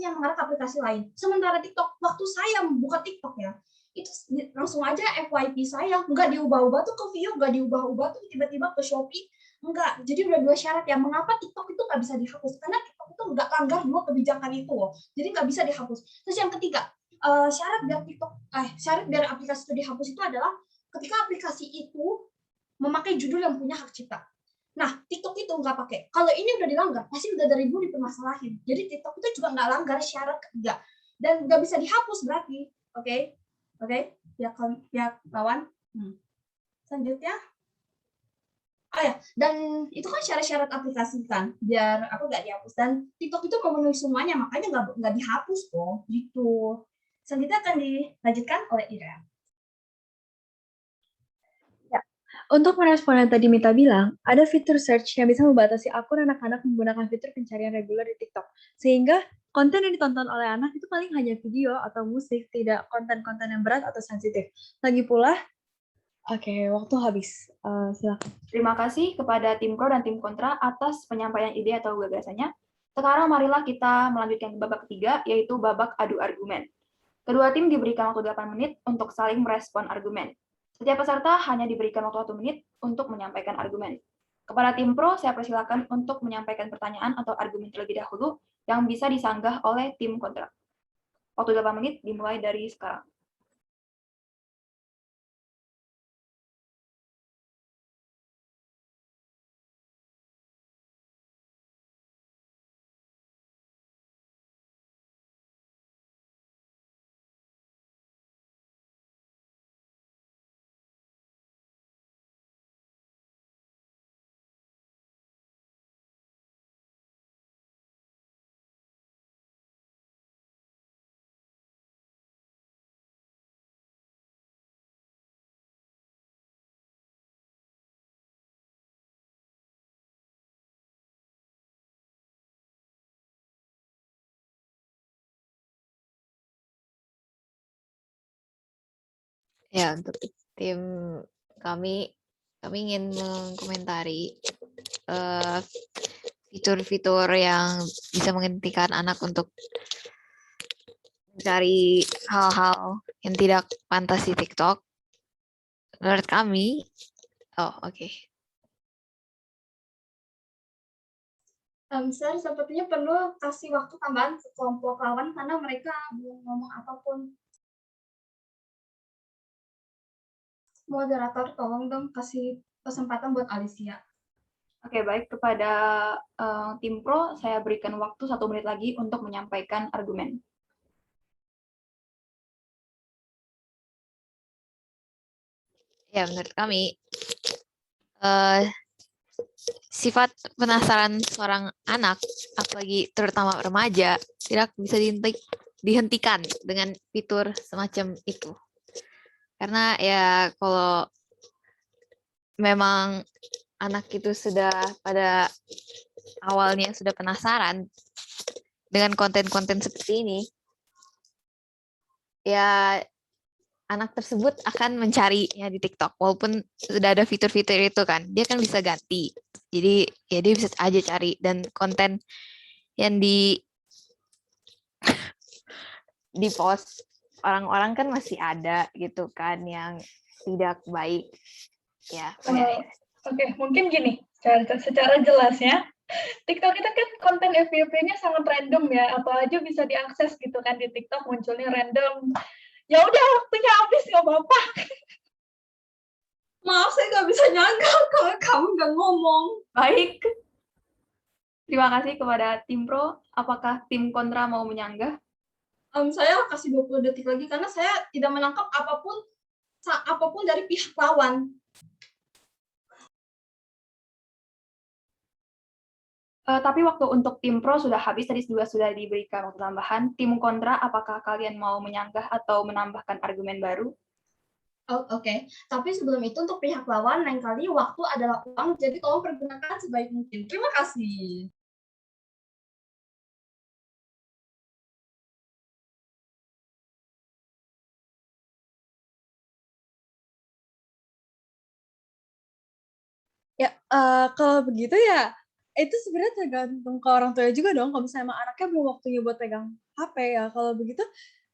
yang mengarah ke aplikasi lain. Sementara TikTok, waktu saya membuka TikTok ya, itu langsung aja FYP saya nggak diubah-ubah tuh ke Vio, nggak diubah-ubah tuh tiba-tiba ke Shopee, enggak. Jadi udah 2 syarat ya. Mengapa TikTok itu nggak bisa dihapus? Karena TikTok itu nggak langgar 2 kebijakan itu loh. Jadi nggak bisa dihapus. Terus yang ketiga, syarat biar aplikasi itu dihapus itu adalah ketika aplikasi itu memakai judul yang punya hak cipta. Nah, TikTok itu nggak pakai. Kalau ini udah dilanggar, pasti udah dari dulu dipermasalahin. Jadi TikTok itu juga nggak langgar syarat ketiga. Dan nggak bisa dihapus berarti. Oke? Pihak lawan. Selanjutnya. Dan itu kan syarat-syarat aplikasi kan, biar nggak dihapus. Dan TikTok itu memenuhi semuanya, makanya nggak dihapus kok. Gitu. Selanjutnya akan dilanjutkan oleh Ira. Untuk merespon yang tadi Mita bilang, ada fitur search yang bisa membatasi akun anak-anak menggunakan fitur pencarian reguler di TikTok. Sehingga konten yang ditonton oleh anak itu paling hanya video atau musik, tidak konten-konten yang berat atau sensitif. Lagi pula, oke, waktu habis. Silakan. Terima kasih kepada tim pro dan tim kontra atas penyampaian ide atau gagasannya. Sekarang marilah kita melanjutkan ke babak ketiga, yaitu babak adu argumen. Kedua tim diberikan waktu 8 menit untuk saling merespon argumen. Setiap peserta hanya diberikan waktu 1 menit untuk menyampaikan argumen. Kepada tim pro, saya persilakan untuk menyampaikan pertanyaan atau argumen terlebih dahulu yang bisa disanggah oleh tim kontra. Waktu 8 menit dimulai dari sekarang. Ya, untuk tim kami ingin mengomentari fitur-fitur yang bisa menghentikan anak untuk mencari hal-hal yang tidak pantas di TikTok. Menurut kami, oke. Sir, sepertinya perlu kasih waktu tambahan ke kelompok lawan karena mereka belum ngomong apapun. Moderator, tolong dong kasih kesempatan buat Alicia. Oke, baik. Kepada tim pro, saya berikan waktu 1 menit lagi untuk menyampaikan argumen. Ya, menurut kami, sifat penasaran seorang anak, apalagi terutama remaja, tidak bisa dihentikan dengan fitur semacam itu. Karena ya kalau memang anak itu sudah pada awalnya sudah penasaran dengan konten-konten seperti ini, ya anak tersebut akan mencarinya di TikTok. Walaupun sudah ada fitur-fitur itu kan, dia kan bisa ganti. Jadi ya dia bisa aja cari, dan konten yang di post orang-orang kan masih ada gitu kan yang tidak baik. Ya. Oke, mungkin gini, secara jelas ya. TikTok itu kan konten FYP-nya sangat random ya, apa aja bisa diakses gitu kan di TikTok, munculnya random. Ya udah, waktunya habis, nggak apa-apa. Maaf, saya nggak bisa nyangka kalau kamu nggak ngomong. Baik. Terima kasih kepada tim pro. Apakah tim kontra mau menyanggah? Saya kasih 20 detik lagi karena saya tidak menangkap apapun dari pihak lawan. Tapi waktu untuk tim pro sudah habis, tadi juga sudah diberikan waktu tambahan. Tim kontra, apakah kalian mau menyanggah atau menambahkan argumen baru? Oke. Tapi sebelum itu untuk pihak lawan, lain kali waktu adalah uang, jadi tolong pergunakan sebaik mungkin. Terima kasih. Ya, kalau begitu ya, itu sebenarnya tergantung ke orang tua juga dong. Kalau misalnya emang anaknya belum waktunya buat pegang HP ya, kalau begitu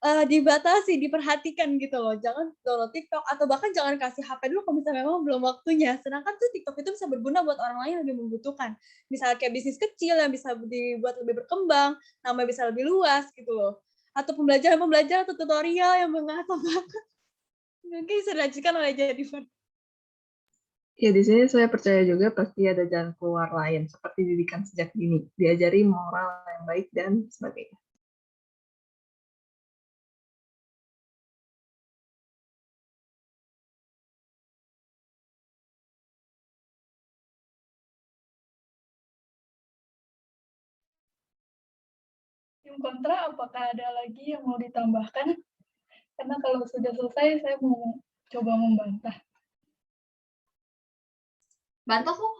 dibatasi, diperhatikan gitu loh. Jangan download TikTok atau bahkan jangan kasih HP dulu kalau misalnya memang belum waktunya. Sedangkan tuh TikTok itu bisa berguna buat orang lain yang lebih membutuhkan. Misalnya kayak bisnis kecil yang bisa dibuat lebih berkembang, namanya bisa lebih luas gitu loh. Atau pembelajaran atau tutorial yang mengasah banget. Mungkin bisa dilanjutkan oleh Jennifer. Ya, di sini saya percaya juga pasti ada jalan keluar lain, seperti didikan sejak dini, diajari moral yang baik, dan sebagainya. Tim kontra, apakah ada lagi yang mau ditambahkan? Karena kalau sudah selesai, saya mau coba membantah. Bantah kok.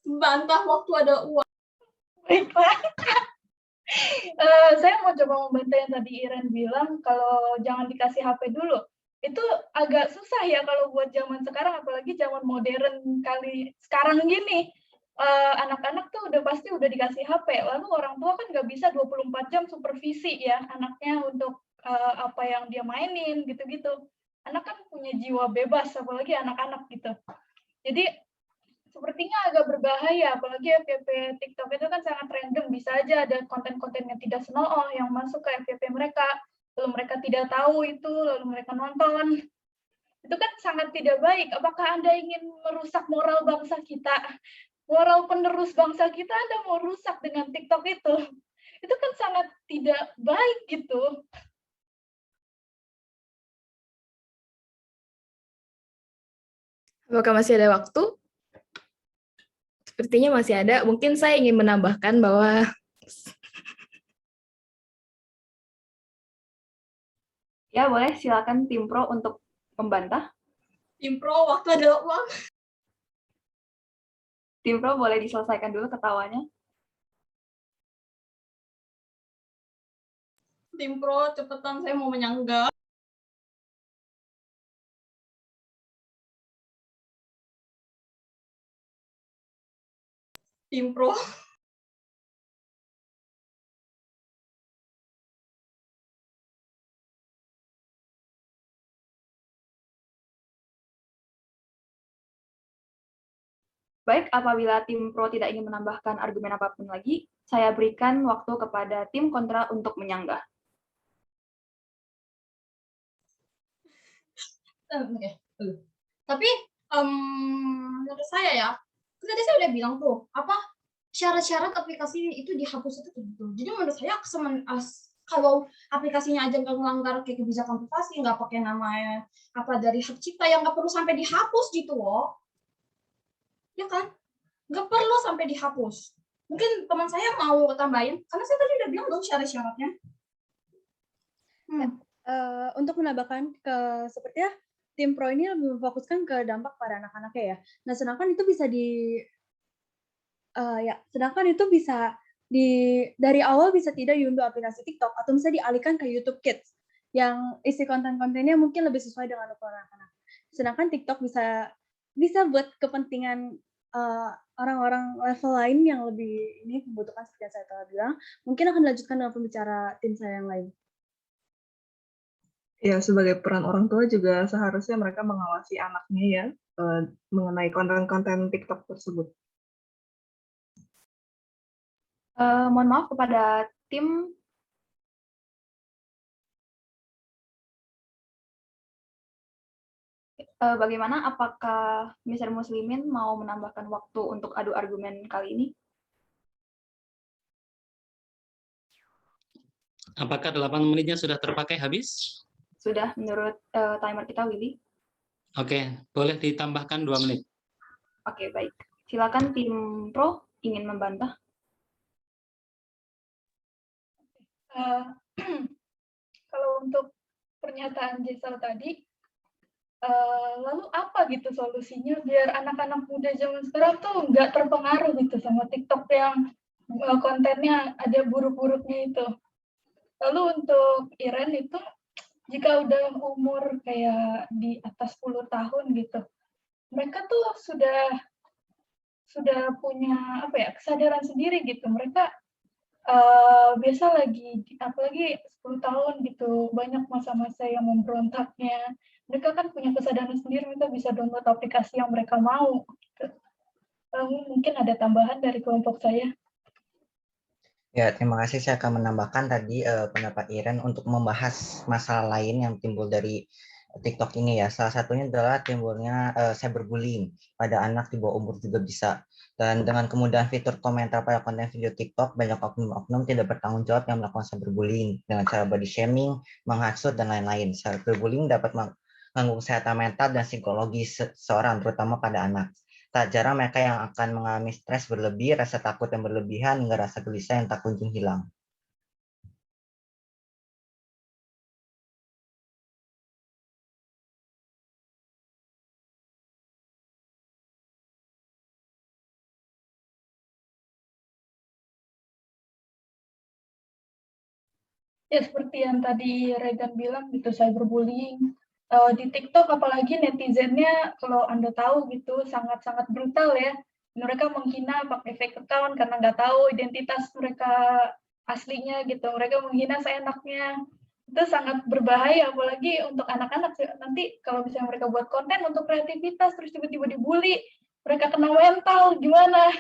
Bantah waktu ada uang. Baiklah. Saya mau coba membantah yang tadi Iren bilang kalau jangan dikasih HP dulu. Itu agak susah ya kalau buat zaman sekarang, apalagi zaman modern kali sekarang gini. Anak-anak tuh udah pasti udah dikasih HP, lalu orang tua kan nggak bisa 24 jam supervisi ya anaknya untuk apa yang dia mainin gitu-gitu. Anak kan punya jiwa bebas, apalagi anak-anak gitu. Jadi sepertinya agak berbahaya, apalagi FYP TikTok itu kan sangat random, bisa aja ada konten-konten yang tidak senonoh yang masuk ke FYP mereka, lalu mereka tidak tahu itu, lalu mereka nonton. Itu kan sangat tidak baik. Apakah Anda ingin merusak moral bangsa kita? Moral penerus bangsa kita Anda mau rusak dengan TikTok itu? Itu kan sangat tidak baik gitu. Apakah masih ada waktu? Sepertinya masih ada. Mungkin saya ingin menambahkan bahwa Ya, boleh silakan tim pro untuk membantah. Tim pro waktu ada uang. Tim pro boleh diselesaikan dulu ketawanya. Tim pro cepetan, saya mau menyanggah. Tim pro. Baik, apabila tim pro tidak ingin menambahkan argumen apapun lagi, saya berikan waktu kepada tim kontra untuk menyanggah. Oke. Tapi menurut saya ya, tadi saya udah bilang tuh, apa syarat-syarat aplikasi itu dihapus itu gitu. Jadi menurut saya kalau aplikasinya aja nggak melanggar kayak kebijakan privasi, nggak pakai nama apa dari hak cipta, yang nggak perlu sampai dihapus gitu loh. Ya kan? Nggak perlu sampai dihapus. Mungkin teman saya mau tambahin, karena saya tadi udah bilang dong syarat-syaratnya. Untuk menambahkan sepertinya tim pro ini lebih memfokuskan ke dampak pada anak-anaknya ya. Nah, sedangkan itu bisa dari awal bisa tidak diunduh aplikasi TikTok atau bisa dialihkan ke YouTube Kids yang isi konten-kontennya mungkin lebih sesuai dengan ukuran anak-anak. Sedangkan TikTok bisa buat kepentingan orang-orang level lain yang lebih ini membutuhkan, seperti yang saya telah bilang, mungkin akan dilanjutkan dengan pembicara tim saya yang lain. Ya, sebagai peran orang tua juga seharusnya mereka mengawasi anaknya ya, mengenai konten-konten TikTok tersebut. Mohon maaf kepada tim. Bagaimana, apakah Mr. Muslimin mau menambahkan waktu untuk adu argumen kali ini? Apakah 8 menitnya sudah terpakai habis? Sudah, menurut timer kita, Willy. Oke, boleh ditambahkan 2 menit. Oke, baik. Silakan tim pro ingin membantah. Kalau untuk pernyataan Jesal tadi, lalu apa gitu solusinya biar anak-anak muda zaman sekarang tuh nggak terpengaruh gitu sama TikTok yang kontennya ada buruk-buruknya itu. Lalu untuk Iren itu, jika udah umur kayak di atas 10 tahun gitu, mereka tuh sudah punya apa ya, kesadaran sendiri gitu. Mereka biasa lagi, apalagi 10 tahun gitu, banyak masa-masa yang memberontaknya. Mereka kan punya kesadaran sendiri, mereka bisa download aplikasi yang mereka mau. Gitu. Mungkin ada tambahan dari kelompok saya. Ya, terima kasih. Saya akan menambahkan tadi pendapat Iren untuk membahas masalah lain yang timbul dari TikTok ini ya. Salah satunya adalah timbulnya cyberbullying pada anak di bawah umur juga bisa. Dan dengan kemudahan fitur komentar pada konten video TikTok, banyak oknum-oknum tidak bertanggung jawab yang melakukan cyberbullying dengan cara body shaming, menghasut, dan lain-lain. Cyberbullying dapat mengganggu kesehatan mental dan psikologi seseorang, terutama pada anak. Tak jarang mereka yang akan mengalami stres berlebih, rasa takut yang berlebihan, hingga rasa gelisah yang tak kunjung hilang. Ya seperti yang tadi Regan bilang gitu, cyberbullying. Di TikTok apalagi netizennya kalau Anda tahu gitu sangat-sangat brutal ya. Mereka menghina pakai fake account karena nggak tahu identitas mereka aslinya gitu. Mereka menghina seenaknya. Itu sangat berbahaya apalagi untuk anak-anak. Nanti kalau misalnya mereka buat konten untuk kreativitas terus tiba-tiba dibully, mereka kena mental gimana?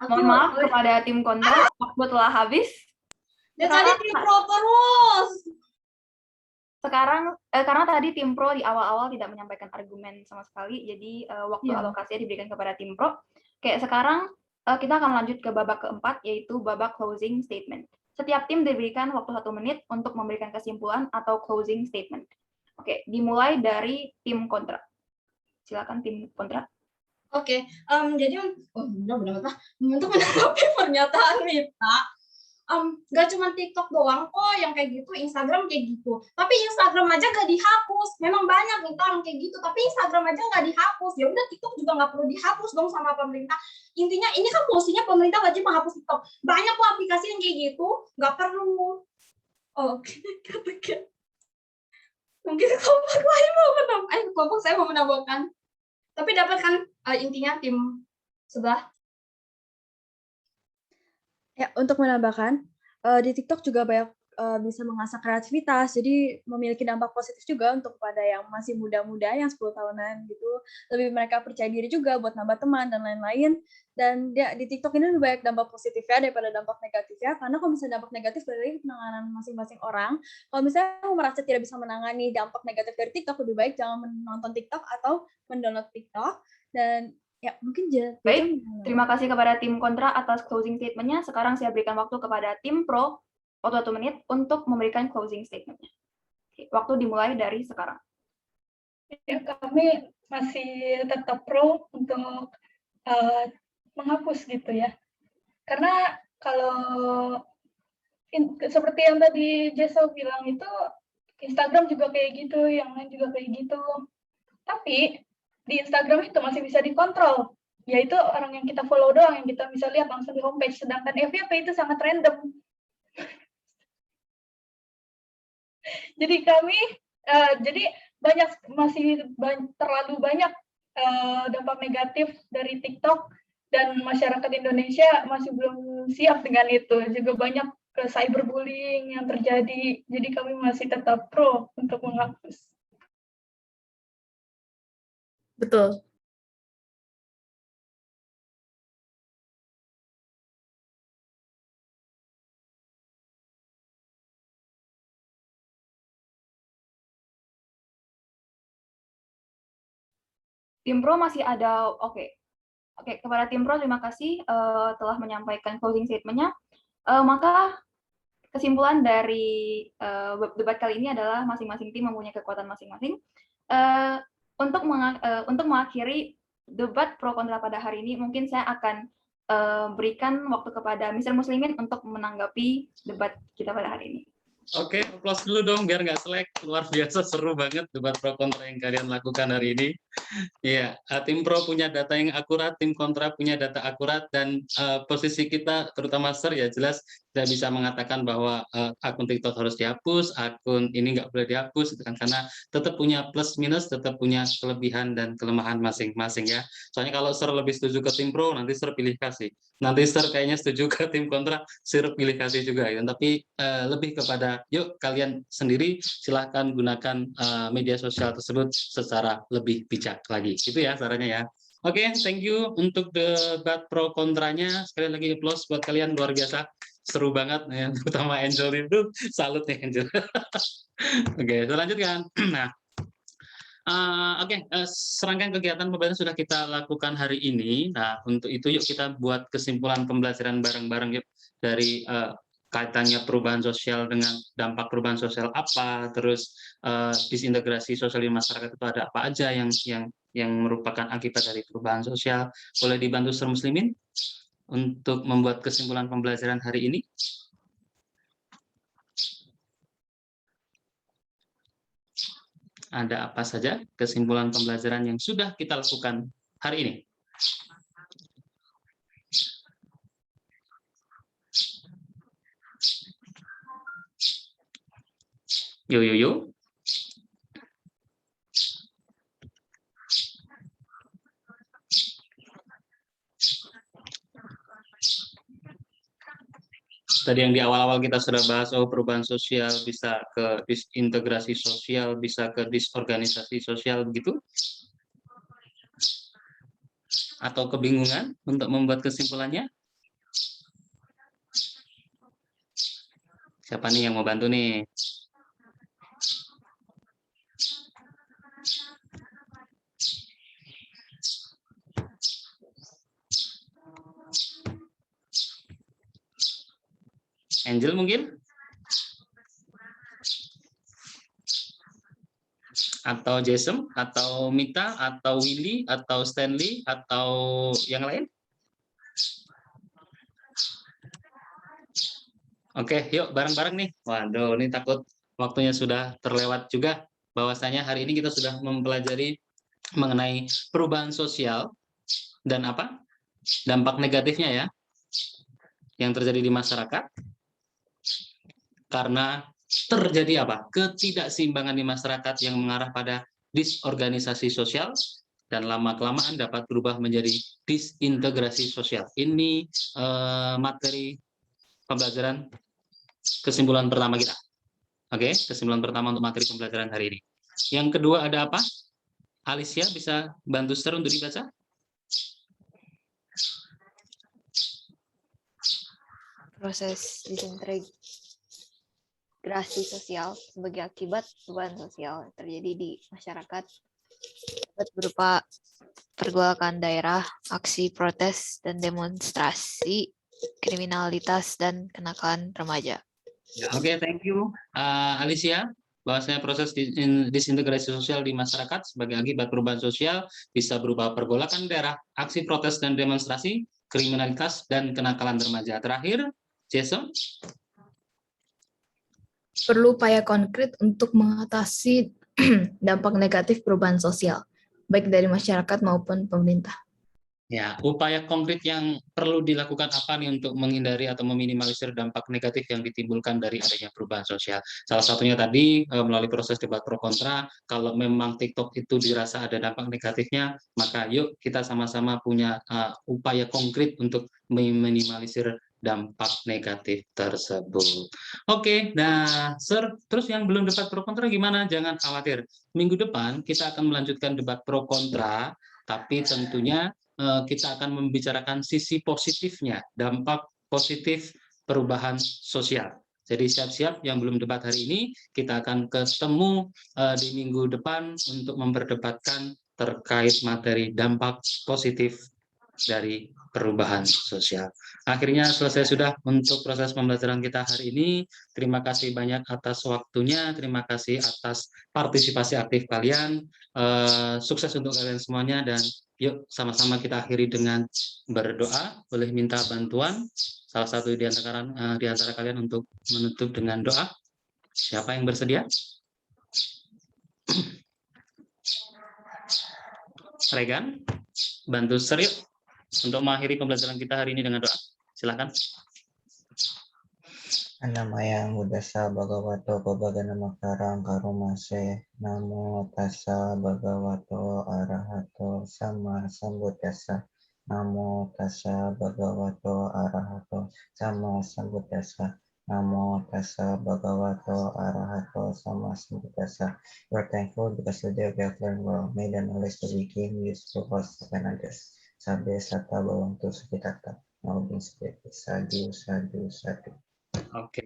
Mohon maaf kepada tim kontra, waktu telah habis. Dari tadi tim pro terus. Sekarang karena tadi tim pro di awal-awal tidak menyampaikan argumen sama sekali, jadi waktu alokasinya diberikan kepada tim pro. Oke, sekarang kita akan lanjut ke babak keempat, yaitu babak closing statement. Setiap tim diberikan waktu 1 menit untuk memberikan kesimpulan atau closing statement. Oke, dimulai dari tim kontra. Silakan tim kontra. Oke, jadi benar-benar untuk menanggapi pernyataan Mita, nggak cuma TikTok doang kok yang kayak gitu, Instagram kayak gitu. Tapi Instagram aja nggak dihapus. Memang banyak nih orang kayak gitu, tapi Instagram aja nggak dihapus. Ya udah TikTok juga nggak perlu dihapus dong sama pemerintah. Intinya ini kan posisinya pemerintah wajib menghapus TikTok. Banyak kok aplikasi yang kayak gitu, nggak perlu. Oke, katakan. Mungkin kelompok lain mau menambahkan, kelompok saya mau menambahkan. Tapi dapat kan intinya tim sebelah. Ya, untuk menambahkan, di TikTok juga banyak bisa mengasah kreativitas, jadi memiliki dampak positif juga untuk pada yang masih muda-muda, yang 10 tahunan gitu, lebih mereka percaya diri juga buat nambah teman dan lain-lain. Dan ya, di TikTok ini lebih banyak dampak positifnya daripada dampak negatifnya, karena kalau misalnya dampak negatif dari penanganan masing-masing orang, kalau misalnya kamu merasa tidak bisa menangani dampak negatif dari TikTok, lebih baik jangan menonton TikTok atau mendownload TikTok. Dan ya mungkin baik, terima kasih kepada tim kontra atas closing statement-nya. Sekarang saya berikan waktu kepada tim pro waktu 1 menit untuk memberikan closing statement-nya. Waktu dimulai dari sekarang. Ya, kami masih tetap pro untuk menghapus gitu ya. Karena kalau seperti yang tadi Jessa bilang itu, Instagram juga kayak gitu, yang lain juga kayak gitu. Tapi di Instagram itu masih bisa dikontrol, yaitu orang yang kita follow doang, yang kita bisa lihat langsung di homepage. Sedangkan FYP itu sangat random. Jadi kami, jadi terlalu banyak dampak negatif dari TikTok, dan masyarakat Indonesia masih belum siap dengan itu. Juga banyak cyberbullying yang terjadi. Jadi kami masih tetap pro untuk menghapus. Betul. Tim pro masih ada, oke, kepada tim pro terima kasih telah menyampaikan closing statement-nya. Maka kesimpulan dari debat kali ini adalah masing-masing tim mempunyai kekuatan masing-masing. Untuk mengakhiri debat pro kontra pada hari ini, mungkin saya akan berikan waktu kepada Mr. Muslimin untuk menanggapi debat kita pada hari ini. Oke, applause dulu dong biar nggak selek. Luar biasa seru banget debat pro kontra yang kalian lakukan hari ini. Iya, tim pro punya data yang akurat, tim kontra punya data akurat, dan posisi kita terutama Sir ya jelas tidak bisa mengatakan bahwa akun TikTok harus dihapus, akun ini nggak boleh dihapus, gitu kan, karena tetap punya plus minus, tetap punya kelebihan dan kelemahan masing-masing ya. Soalnya kalau Sir lebih setuju ke tim pro, nanti Sir pilih kasih. Nanti Sir kayaknya setuju ke tim kontra, Sir pilih kasih juga ya. Tapi lebih kepada yuk kalian sendiri silahkan gunakan media sosial tersebut secara lebih bijak lagi. Itu ya sarannya ya. Oke, thank you untuk debat pro kontranya. Sekali lagi applause buat kalian, luar biasa. Seru banget ya, terutama Angel itu. Salut nih Angel. Oke, selanjutkan. Nah, serangkaian kegiatan pembelajaran sudah kita lakukan hari ini. Nah, untuk itu yuk kita buat kesimpulan pembelajaran bareng-bareng yuk dari kaitannya perubahan sosial dengan dampak perubahan sosial apa, terus disintegrasi sosial di masyarakat itu ada apa aja yang merupakan akibat dari perubahan sosial. Boleh dibantu Sir Muslimin untuk membuat kesimpulan pembelajaran hari ini? Ada apa saja kesimpulan pembelajaran yang sudah kita lakukan hari ini? Yuk, yuk, yuk. Tadi yang di awal-awal kita sudah bahas, perubahan sosial bisa ke disintegrasi sosial, bisa ke disorganisasi sosial, begitu? Atau kebingungan untuk membuat kesimpulannya? Siapa nih yang mau bantu nih? Angel mungkin? Atau Jason, atau Mita, atau Willy, atau Stanley, atau yang lain? Oke, yuk bareng-bareng nih. Waduh, ini takut waktunya sudah terlewat juga. Bahwasanya hari ini kita sudah mempelajari mengenai perubahan sosial dan apa? Dampak negatifnya ya, yang terjadi di masyarakat. Karena terjadi apa? Ketidakseimbangan di masyarakat yang mengarah pada disorganisasi sosial dan lama-kelamaan dapat berubah menjadi disintegrasi sosial. Ini materi pembelajaran kesimpulan pertama kita. Oke, kesimpulan pertama untuk materi pembelajaran hari ini. Yang kedua ada apa? Alicia bisa bantu share untuk dibaca? Proses disintegrasi sosial sebagai akibat perubahan sosial yang terjadi di masyarakat dapat berupa pergolakan daerah, aksi protes dan demonstrasi, kriminalitas dan kenakalan remaja. Oke, thank you Alicia. Bahwasanya proses disintegrasi sosial di masyarakat sebagai akibat perubahan sosial bisa berupa pergolakan daerah, aksi protes dan demonstrasi, kriminalitas dan kenakalan remaja. Terakhir, Jason. Perlu upaya konkret untuk mengatasi dampak negatif perubahan sosial, baik dari masyarakat maupun pemerintah. Ya, upaya konkret yang perlu dilakukan apa nih untuk menghindari atau meminimalisir dampak negatif yang ditimbulkan dari adanya perubahan sosial? Salah satunya tadi melalui proses debat pro kontra. Kalau memang TikTok itu dirasa ada dampak negatifnya, maka yuk kita sama-sama punya upaya konkret untuk meminimalisir dampak negatif tersebut. Oke, nah Sir, terus yang belum debat pro kontra gimana? Jangan khawatir. Minggu depan kita akan melanjutkan debat pro kontra, tapi tentunya kita akan membicarakan sisi positifnya, dampak positif perubahan sosial. Jadi siap-siap yang belum debat hari ini, kita akan ketemu di minggu depan untuk memperdebatkan terkait materi dampak positif dari perubahan sosial. Akhirnya selesai sudah untuk proses pembelajaran kita hari ini. Terima kasih banyak atas waktunya, terima kasih atas partisipasi aktif kalian. Sukses untuk kalian semuanya dan yuk sama-sama kita akhiri dengan berdoa. Boleh minta bantuan salah satu di antara kalian untuk menutup dengan doa. Siapa yang bersedia? Regan, bantu share yuk untuk mengakhiri pembelajaran kita hari ini dengan doa. Silakan. Anamaya Buddhasa Bhagavato Pabagana Makarang Karumase Namo Tassa Bhagavato Arahato Sama Sambuddhassa Namo Tassa Bhagavato Arahato Sama Sambuddhassa Namo Tassa Bhagavato Arahato Sama Sambuddhassa. We're thankful because today we have learned well. May the knowledge that we gain useful for us and others. Sabbe Satta Bhavantu Sukhitata. Now being spirit. Sadhu, sadhu, sadhu. Oke,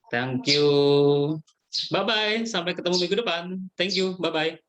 thank you. Bye-bye. Sampai ketemu minggu depan. Thank you. Bye-bye.